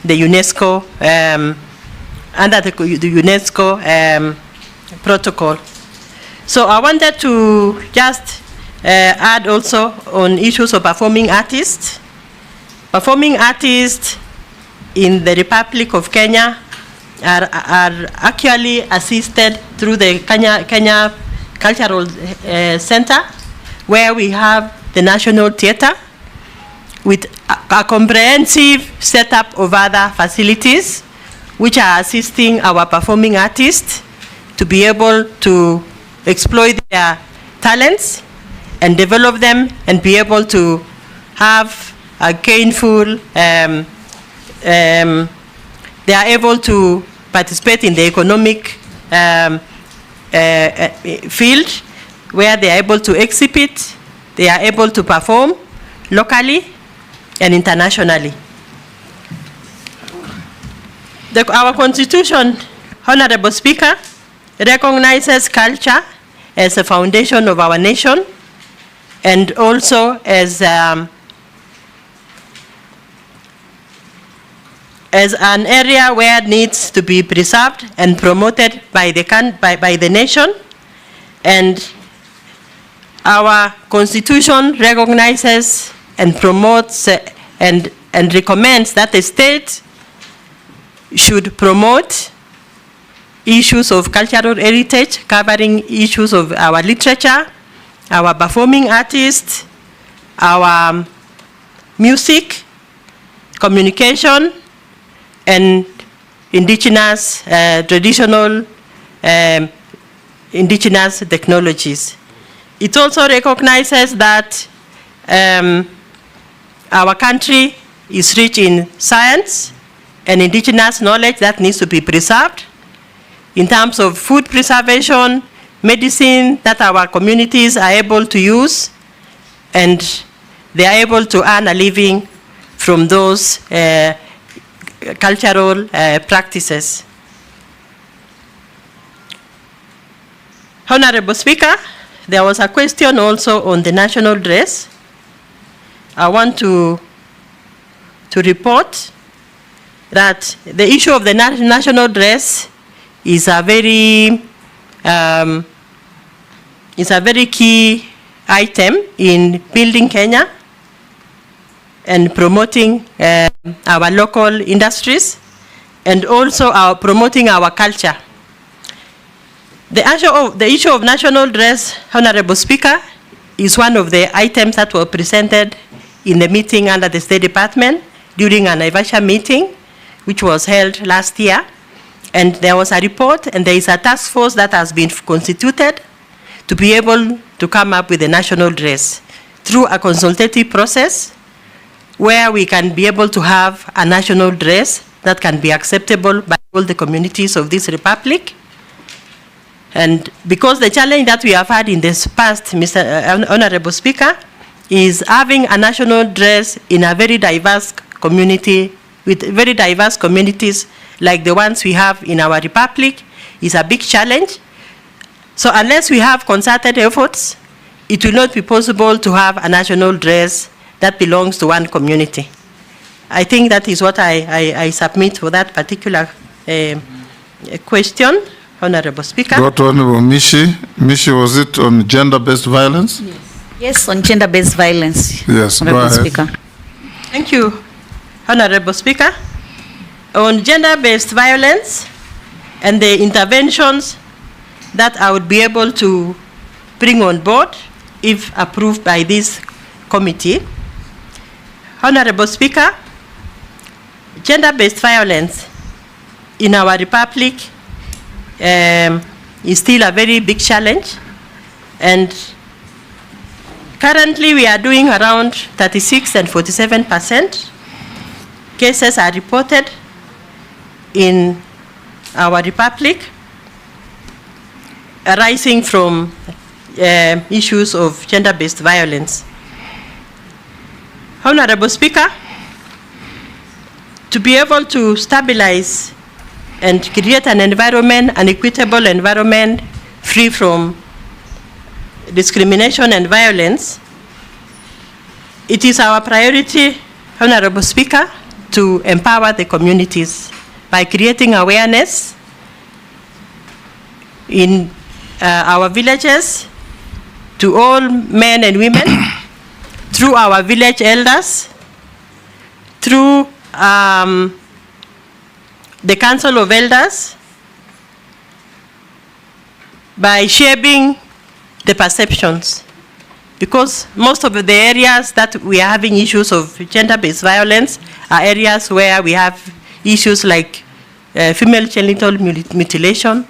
the UNESCO, under the UNESCO protocol. So I wanted to just add also on issues of performing artists. Performing artists in the Republic of Kenya are actually assisted through the Kenya Cultural Center, where we have the National Theatre with a comprehensive setup of other facilities which are assisting our performing artists to be able to exploit their talents and develop them and be able to have a gainful, they are able to participate in the economic field where they are able to exhibit, they are able to perform locally and internationally. Our Constitution, Honorable Speaker, recognizes culture as a foundation of our nation and also as an area where it needs to be preserved and promoted by the nation. And our Constitution recognizes and promotes and recommends that the state should promote issues of cultural heritage, covering issues of our literature, our performing artists, our music, communication, and indigenous, traditional indigenous technologies. It also recognizes that our country is rich in science and indigenous knowledge that needs to be preserved in terms of food preservation, medicine that our communities are able to use, and they are able to earn a living from those cultural practices. Honorable Speaker, there was a question also on the national dress. I want to report that the issue of the national dress is a very key item in building Kenya and promoting our local industries and also promoting our culture. The issue of national dress, Honorable Speaker, is one of the items that were presented in the meeting under the State Department during an Naivasha meeting, which was held last year. And there was a report, and there is a task force that has been constituted to be able to come up with a national dress through a consultative process where we can be able to have a national dress that can be acceptable by all the communities of this republic. And because the challenge that we have had in this past, Mr. Honorable Speaker, is having a national dress in a very diverse community, with very diverse communities like the ones we have in our republic, is a big challenge. So unless we have concerted efforts, it will not be possible to have a national dress that belongs to one community. I think that is what I submit for that particular question, Honorable Speaker. Go to Honorable Mishi. Mishi, was it on gender-based violence? Yes. Yes, on gender-based violence. Yes, Honorable go ahead. Speaker. Thank you, Honorable Speaker. On gender-based violence and the interventions that I would be able to bring on board if approved by this committee. Honorable Speaker, gender-based violence in our republic is still a very big challenge, and currently we are doing around 36 and 47% cases are reported in our republic arising from issues of gender-based violence. Honorable Speaker, to be able to stabilize and create an environment, an equitable environment free from discrimination and violence, it is our priority, Honorable Speaker, to empower the communities by creating awareness in our villages to all men and women through our village elders, through the Council of Elders, by shaping the perceptions. Because most of the areas that we are having issues of gender-based violence are areas where we have issues like female genital mutilation,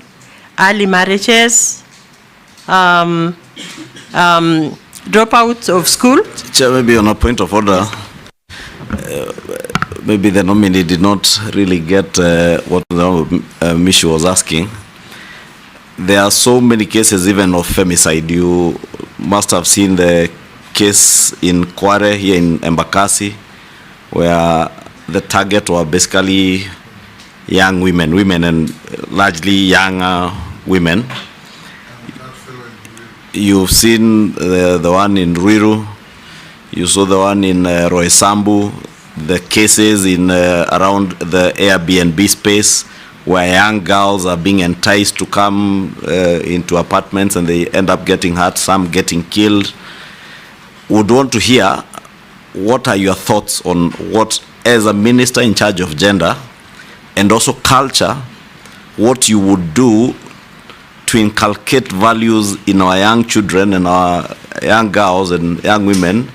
early marriages, dropouts of school. Chair, maybe on a point of order, maybe the nominee did not really get what Mishi was asking. There are so many cases even of femicide. You must have seen the case in Kware here in Embakasi, where the target were basically young women and largely younger women. You've seen the one in Ruiru, you saw the one in Roysambu, the cases in around the Airbnb space where young girls are being enticed to come into apartments and they end up getting hurt, some getting killed. Would want to hear what are your thoughts on what, as a minister in charge of gender and also culture, what you would do to inculcate values in our young children and our young girls and young women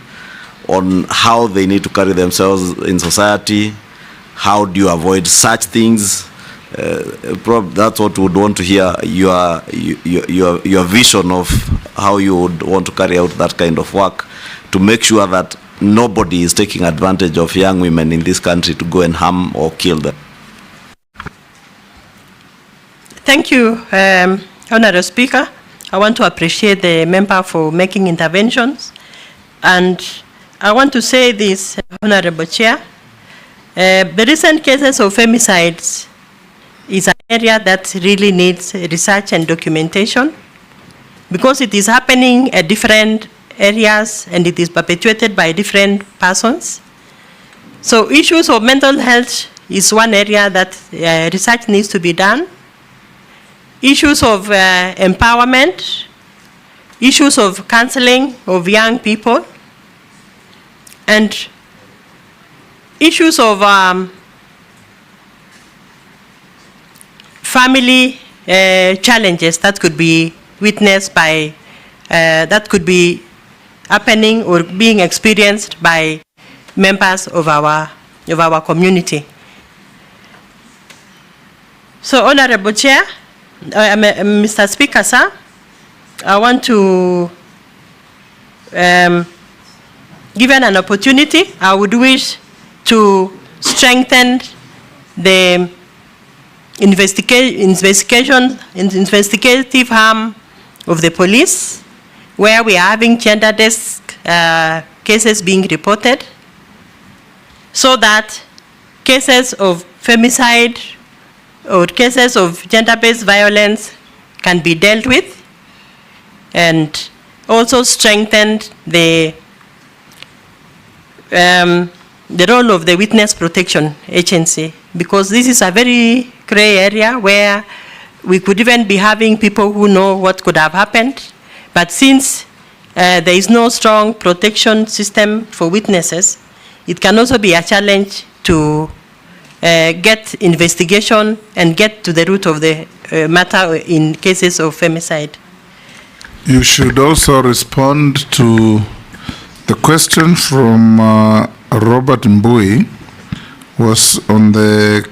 on how they need to carry themselves in society. How do you avoid such things? That's what we would want to hear, your vision of how you would want to carry out that kind of work to make sure that nobody is taking advantage of young women in this country to go and harm or kill them. Thank you, Honourable Speaker. I want to appreciate the member for making interventions. And I want to say this, Honourable Chair. The recent cases of femicides is an area that really needs research and documentation because it is happening at different areas and it is perpetuated by different persons. So issues of mental health is one area that research needs to be done. Issues of empowerment, issues of counseling of young people, and issues of family challenges that could be witnessed by, that could be happening or being experienced by members of our community. So, Honourable Chair, Mr. Speaker, sir, I want to, given an opportunity, I would wish to strengthen the investigative arm of the police, where we are having gender desk cases being reported, so that cases of femicide or cases of gender-based violence can be dealt with, and also strengthen the role of the Witness Protection Agency, because this is a very gray area where we could even be having people who know what could have happened, but since there is no strong protection system for witnesses, it can also be a challenge to get investigation and get to the root of the matter in cases of femicide. You should also respond to the question from Robert Mbui was on the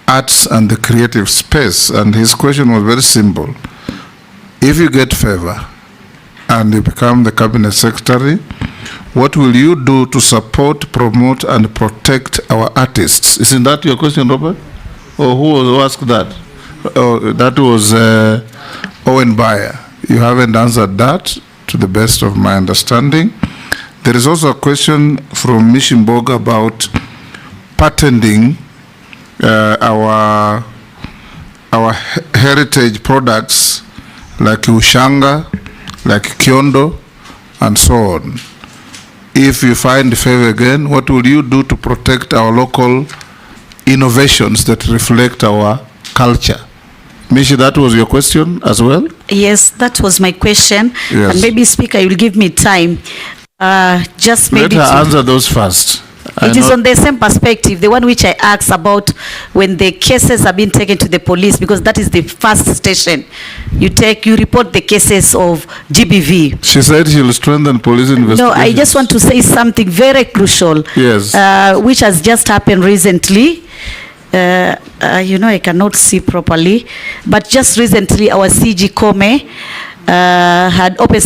arts and the creative space, and his question was very simple. If you get favor and you become the cabinet secretary, what will you do to support, promote, and protect our artists? Isn't that your question, Robert? Or who asked that? Oh, that was Owen Bayer. You haven't answered that, to the best of my understanding. There is also a question from Mishimboga about patenting our heritage products like ushanga, like kiondo, and so on. If you find favor again, what will you do to protect our local innovations that reflect our culture? Mishi, that was your question as well? Yes, that was my question. Yes. And maybe, Speaker, you'll give me time. Just maybe let her answer those first, It is on the same perspective, the one which I asked about when the cases have been taken to the police, because that is the first station. You report the cases of GBV. She said she will strengthen police investigations. No, I just want to say something very crucial. Yes. Which has just happened recently. I cannot see properly, but just recently our CG Kome had opened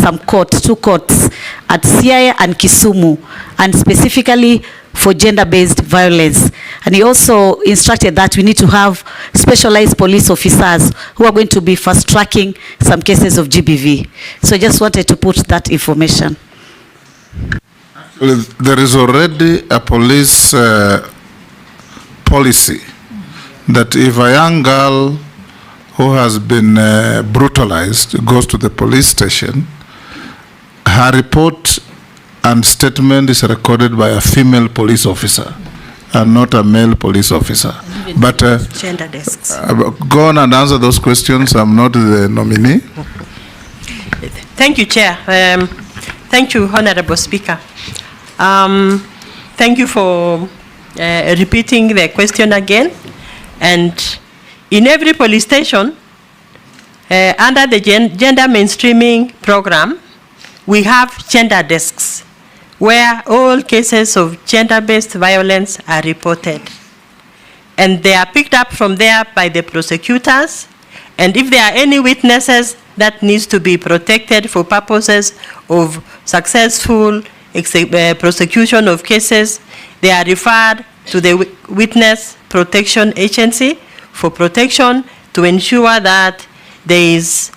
two courts at Siaya and Kisumu, and specifically for gender-based violence. And he also instructed that we need to have specialized police officers who are going to be fast-tracking some cases of GBV. So I just wanted to put that information. There is already a police policy that if a young girl who has been brutalized goes to the police station, her report and statement is recorded by a female police officer and not a male police officer. But gender desks. Go on and answer those questions. I'm not the nominee. Thank you, Chair. Thank you, Honorable Speaker. Thank you for repeating the question again. And in every police station, under the gender mainstreaming program, we have gender desks where all cases of gender-based violence are reported. And they are picked up from there by the prosecutors. And if there are any witnesses that needs to be protected for purposes of successful prosecution of cases, they are referred to the Witness Protection Agency for protection to ensure that there is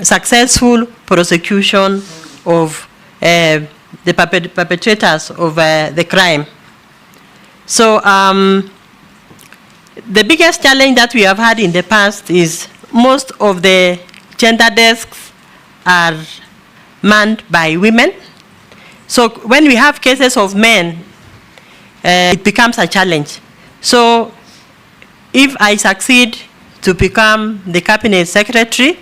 successful prosecution of the perpetrators of the crime. So the biggest challenge that we have had in the past is most of the gender desks are manned by women. So when we have cases of men, it becomes a challenge. So if I succeed to become the cabinet secretary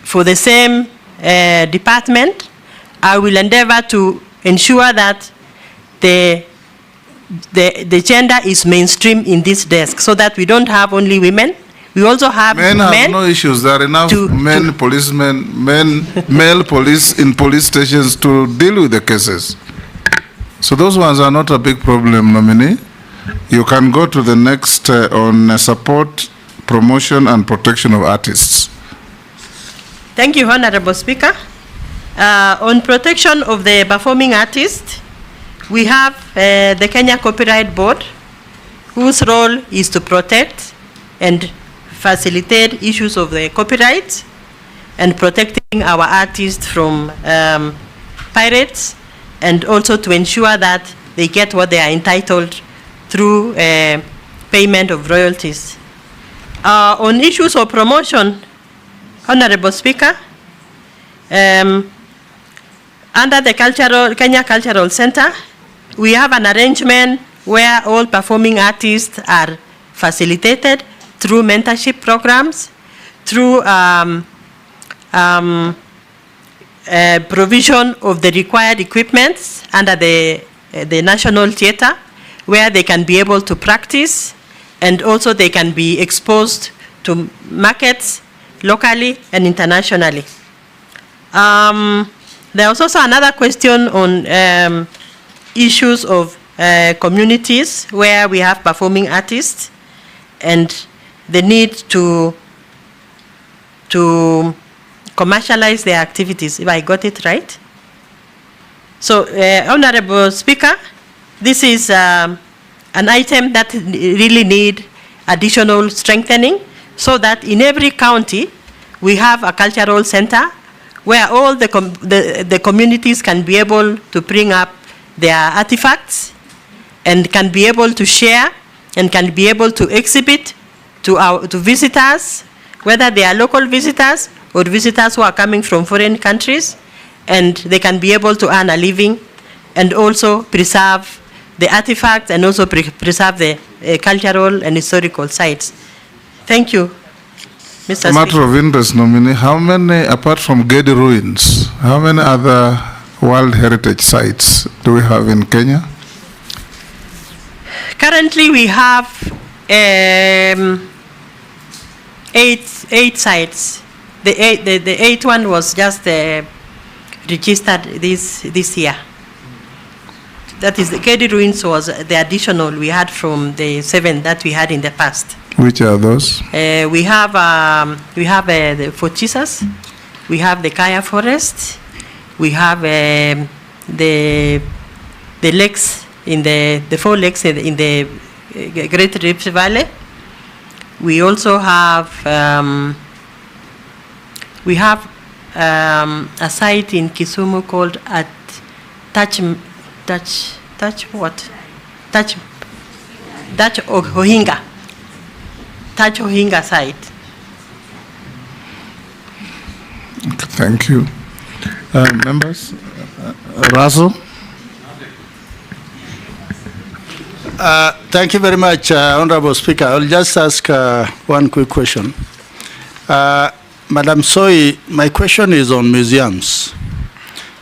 for the same department, I will endeavor to ensure that the gender is mainstream in this desk, so that we don't have only women. We also have men. Have no issues. There are enough male police in police stations to deal with the cases. So those ones are not a big problem, nominee. You can go to the next on support, promotion, and protection of artists. Thank you, Honorable Speaker. On protection of the performing artist, we have the Kenya Copyright Board, whose role is to protect and facilitate issues of the copyright and protecting our artists from pirates, and also to ensure that they get what they are entitled through payment of royalties. On issues of promotion, Honorable Speaker, under the Kenya Cultural Center, we have an arrangement where all performing artists are facilitated through mentorship programs, through provision of the required equipments under the National Theatre, where they can be able to practice, and also they can be exposed to markets locally and internationally. There was also another question on issues of communities where we have performing artists and the need to commercialize their activities, if I got it right. So, Honorable Speaker, this is an item that really need additional strengthening, so that in every county we have a cultural center where all the communities can be able to bring up their artifacts and can be able to share and can be able to exhibit to visitors, whether they are local visitors or visitors who are coming from foreign countries, and they can be able to earn a living and also preserve the artifacts and also preserve the cultural and historical sites. Thank you, Mr. A matter of interest, nominee, how many, apart from Gedi ruins, how many other World Heritage Sites do we have in Kenya? Currently, we have 8 sites. The eighth one was just registered this year. That is, the Kedi ruins was the additional we had from the 7 that we had in the past. Which are those? We have the Fort Jesus, we have the Kaya Forest, we have the lakes in the 4 lakes in the Great Rift Valley. We also have a site in Kisumu called at Touch Ohinga. Touch Ohinga site. Thank you. Members? Russell? Thank you very much, Honorable Speaker. I'll just ask one quick question. Madam Soy, my question is on museums.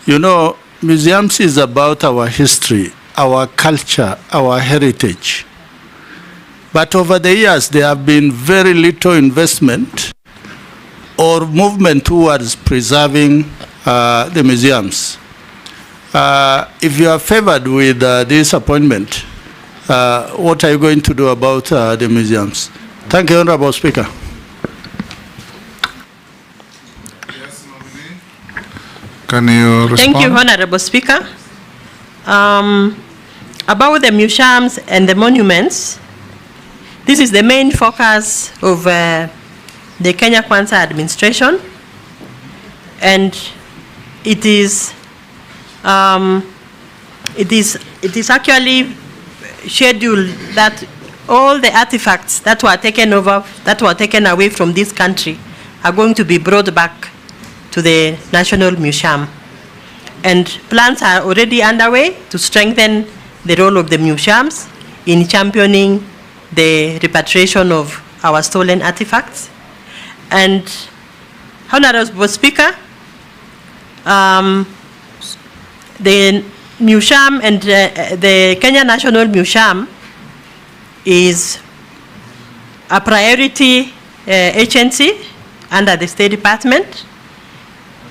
You know, museums is about our history, our culture, our heritage. But over the years, there have been very little investment or movement towards preserving the museums. If you are favored with this appointment, what are you going to do about the museums? Thank you, Honorable Speaker. Can you respond? Thank you, Honorable Speaker. About the museums and the monuments, this is the main focus of the Kenya Kwanza administration, and it is actually scheduled that all the artifacts that were taken away from this country are going to be brought back to the National Museum. And plans are already underway to strengthen the role of the museums in championing the repatriation of our stolen artifacts. And Honorable Speaker, the museum and the Kenya National Museum is a priority agency under the State Department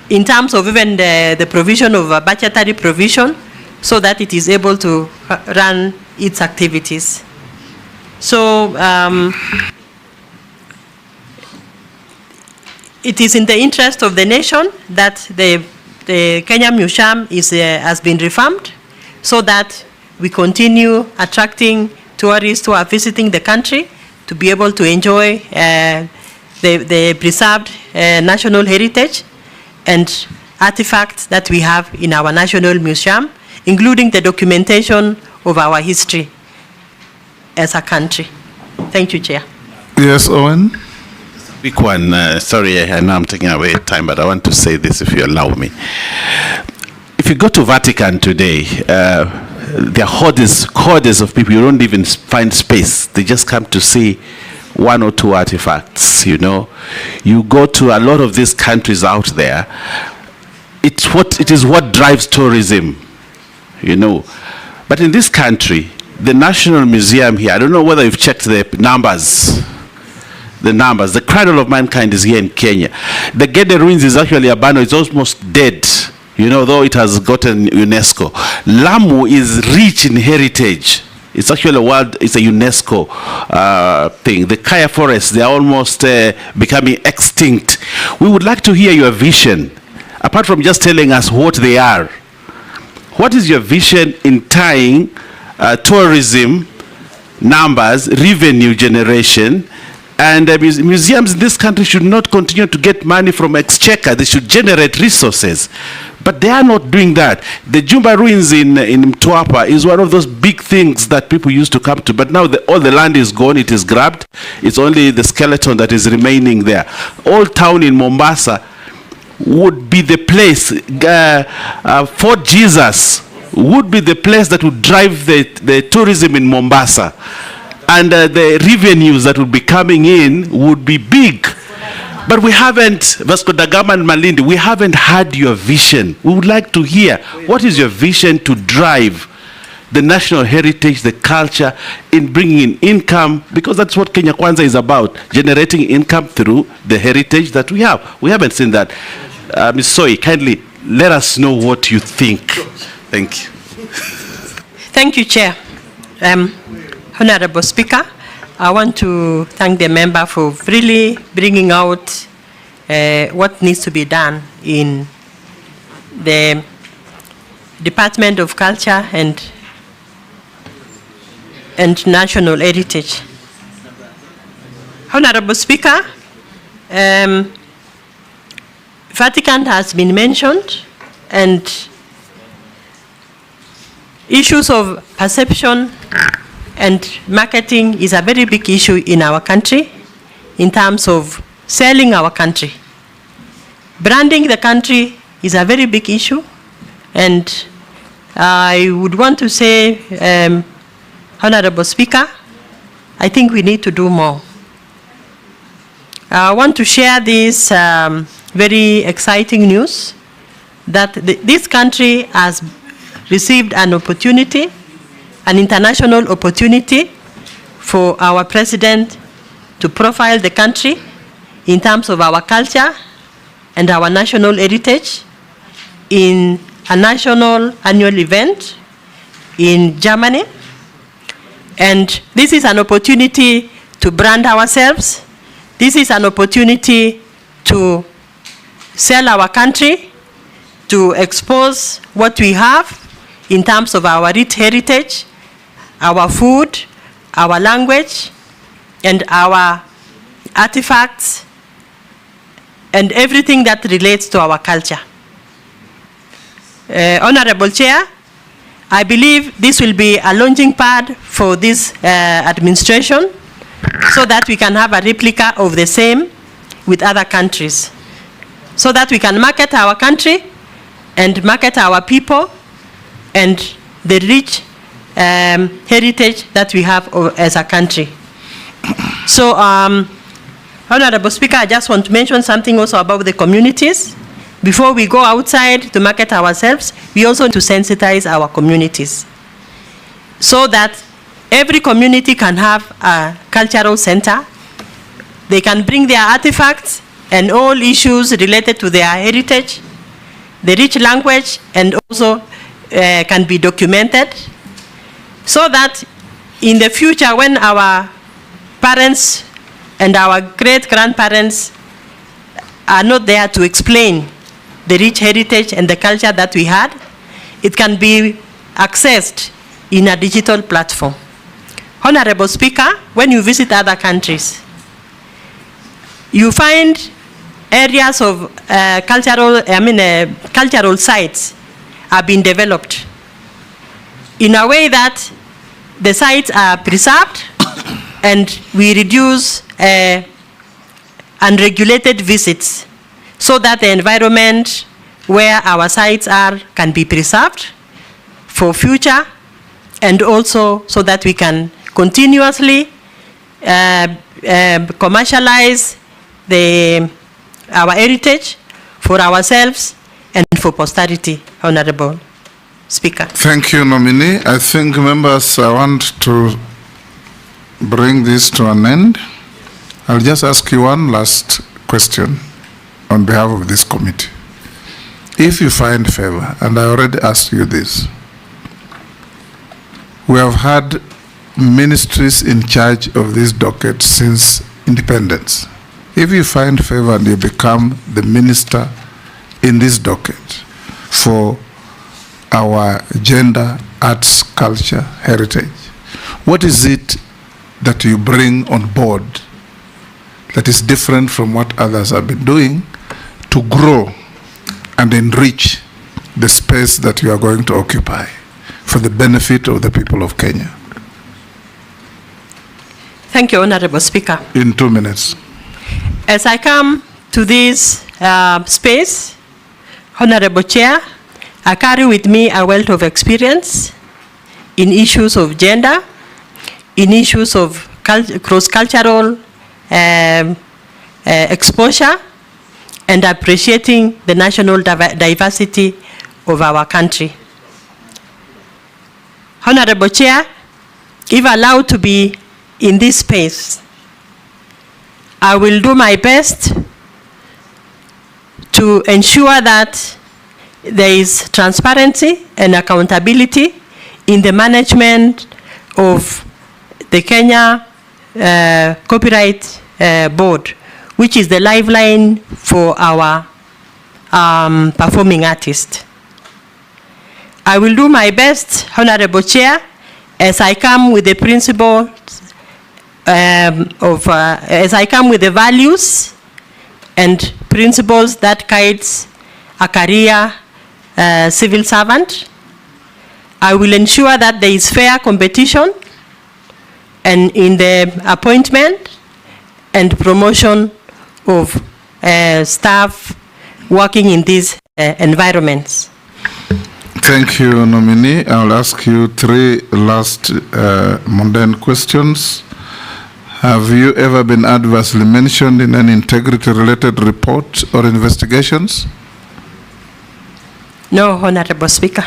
in terms of even the provision of a budgetary provision so that it is able to run its activities. So it is in the interest of the nation that the Kenya Museum has been reformed so that we continue attracting tourists who are visiting the country to be able to enjoy the preserved national heritage and artifacts that we have in our National Museum, including the documentation of our history as a country. Thank you, Chair. Yes, Owen? Quick one. Sorry, I know I'm taking away time, but I want to say this if you allow me. If you go to Vatican today, there are hordes of people. You don't even find space. They just come to see 1 or 2 artifacts, you know. You go to a lot of these countries out there, it is what drives tourism, you know. But in this country, the National Museum here, I don't know whether you've checked the numbers. The cradle of mankind is here in Kenya. The Gede ruins is actually abandoned. It's almost dead, you know, though it has gotten UNESCO. Lamu is rich in heritage. It's actually it's a UNESCO thing. The Kaya forests, they're almost becoming extinct. We would like to hear your vision, apart from just telling us what they are. What is your vision in tying tourism, numbers, revenue generation, and museums in this country should not continue to get money from exchequer. They should generate resources. But they are not doing that. The Jumba ruins in Mtwapa is one of those big things that people used to come to. But now all the land is gone. It is grabbed. It's only the skeleton that is remaining there. Old Town in Mombasa would be the place. Fort Jesus would be the place that would drive the tourism in Mombasa. And the revenues that would be coming in would be big. But we haven't, Vasco da Gama and Malindi, we haven't had your vision. We would like to hear, what is your vision to drive the national heritage, the culture, in bringing in income, because that's what Kenya Kwanza is about, generating income through the heritage that we have. We haven't seen that. Ms. Soy, kindly let us know what you think. Thank you. Thank you, Chair. Honorable Speaker, I want to thank the member for really bringing out what needs to be done in the Department of Culture and National Heritage. Honorable Speaker, Vatican has been mentioned, and issues of perception and marketing is a very big issue in our country in terms of selling our country. Branding the country is a very big issue, and I would want to say, Honorable Speaker, I think we need to do more. I want to share this very exciting news that this country has received an opportunity, an international opportunity for our president to profile the country in terms of our culture and our national heritage in a national annual event in Germany. And this is an opportunity to brand ourselves. This is an opportunity to sell our country, to expose what we have in terms of our rich heritage, our food, our language, and our artifacts, and everything that relates to our culture. Honorable Chair, I believe this will be a launching pad for this administration so that we can have a replica of the same with other countries, so that we can market our country and market our people and the rich heritage that we have as a country. So, Honorable Speaker, I just want to mention something also about the communities. Before we go outside to market ourselves, we also need to sensitize our communities so that every community can have a cultural center. They can bring their artifacts and all issues related to their heritage, the rich language, and also can be documented, so that in the future when our parents and our great-grandparents are not there to explain the rich heritage and the culture that we had, it can be accessed in a digital platform. Honorable Speaker, when you visit other countries, you find areas of cultural sites are being developed in a way that the sites are preserved and we reduce unregulated visits, so that the environment where our sites are can be preserved for future, and also so that we can continuously commercialize our heritage for ourselves and for posterity, Honorable Speaker. Thank you, nominee. I think members want to bring this to an end. I'll just ask you one last question on behalf of this committee. If you find favor, and I already asked you this, we have had ministries in charge of this docket since independence. If you find favor and you become the minister in this docket for our gender, arts, culture, heritage, what is it that you bring on board that is different from what others have been doing to grow and enrich the space that you are going to occupy for the benefit of the people of Kenya? Thank you, Honorable Speaker. In 2 minutes. As I come to this space, Honorable Chair, I carry with me a wealth of experience in issues of gender, in issues of cross-cultural exposure and appreciating the national diversity of our country. Honorable Chair, if allowed to be in this space, I will do my best to ensure that there is transparency and accountability in the management of the Kenya Copyright Board, which is the lifeline for our performing artists. I will do my best, Honorable Chair, as I come with the principles as I come with the values and principles that guides a career civil servant. I will ensure that there is fair competition and in the appointment and promotion of staff working in these environments. Thank you, nominee. I'll ask you 3 last mundane questions. Have you ever been adversely mentioned in any integrity-related report or investigations? No, Honorable Speaker.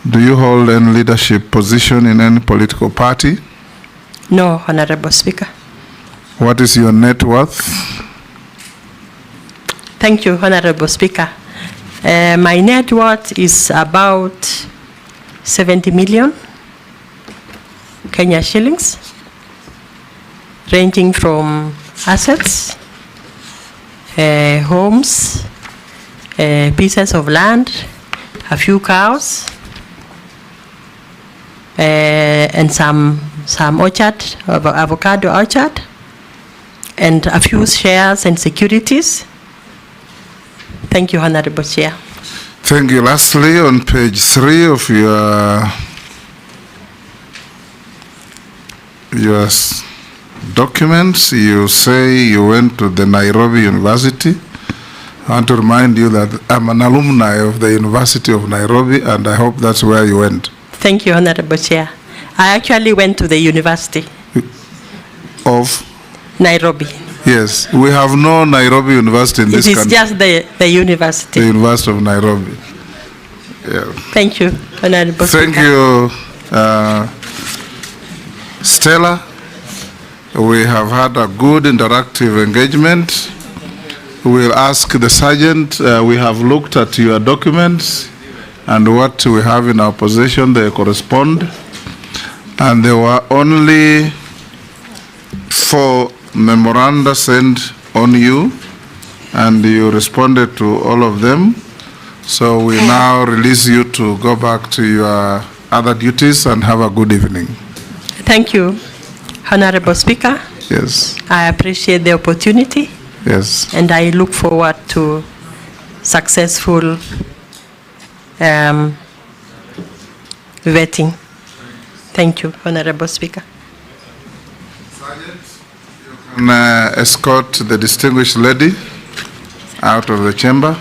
Do you hold any leadership position in any political party? No, Honorable Speaker. What is your net worth? Thank you, Honorable Speaker. My net worth is about 70 million Kenya shillings, ranging from assets, homes, pieces of land, a few cows, and some orchard, avocado orchard, and a few shares and securities. Thank you, Honorable Chair. Thank you. Lastly, on page 3 of your documents, you say you went to the Nairobi University. I want to remind you that I'm an alumni of the University of Nairobi, and I hope that's where you went. Thank you, Honorable Chair. I actually went to the University of Nairobi. Yes, we have no Nairobi University in this country. It is just the university. The University of Nairobi. Yeah. Thank you, Honorable Thank Speaker. you, Stella. We have had a good interactive engagement. We'll ask the Sergeant, we have looked at your documents and what we have in our possession, they correspond. And there were only 4 memoranda sent on you, and you responded to all of them. So we now release you to go back to your other duties and have a good evening. Thank you, Honorable Speaker. Yes. I appreciate the opportunity. Yes. And I look forward to successful vetting. Thank you, Honorable Speaker. And escort the distinguished lady out of the chamber.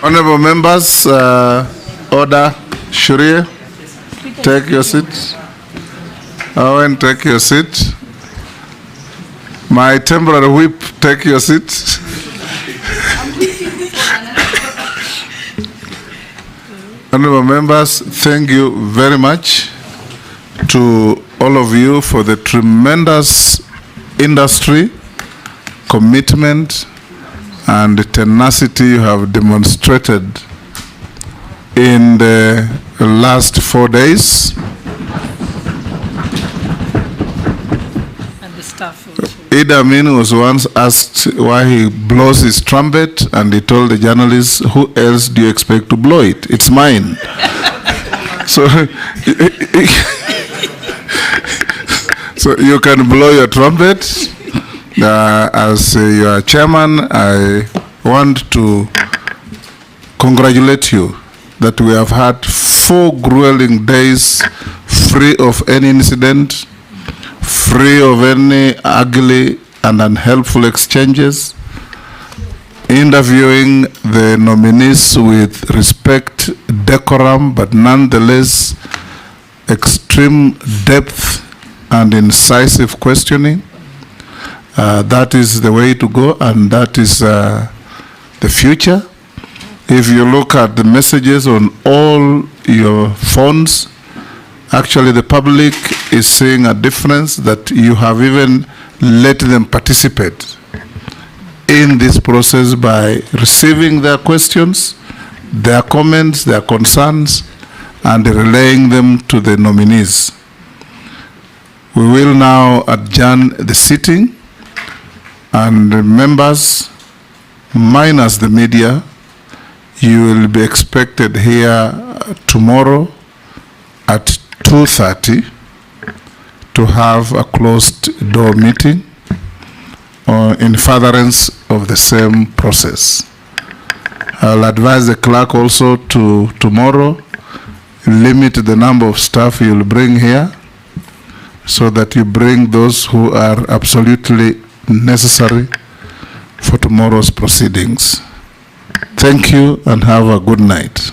Honorable members, order. Shuria, take your seat. Owen, take your seat. My temporary whip, take your seat. Honorable members, thank you very much to all of you for the tremendous industry commitment and the tenacity you have demonstrated in the last 4 days. And the staff. Idi Amin was once asked why he blows his trumpet, and he told the journalists, who else do you expect to blow it? It's mine. So, so you can blow your trumpet. As your chairman, I want to congratulate you that we have had 4 grueling days free of any incident, free of any ugly and unhelpful exchanges, interviewing the nominees with respect, decorum, but nonetheless extreme depth and incisive questioning. That is the way to go, and that is the future. If you look at the messages on all your phones, actually the public is seeing a difference, that you have even let them participate in this process by receiving their questions, their comments, their concerns, and relaying them to the nominees. We will now adjourn the sitting, and the members, minus the media, you will be expected here tomorrow at 2:30 to have a closed door meeting in furtherance of the same process. I'll advise the clerk also to tomorrow limit the number of staff you'll bring here, so that you bring those who are absolutely necessary for tomorrow's proceedings. Thank you and have a good night.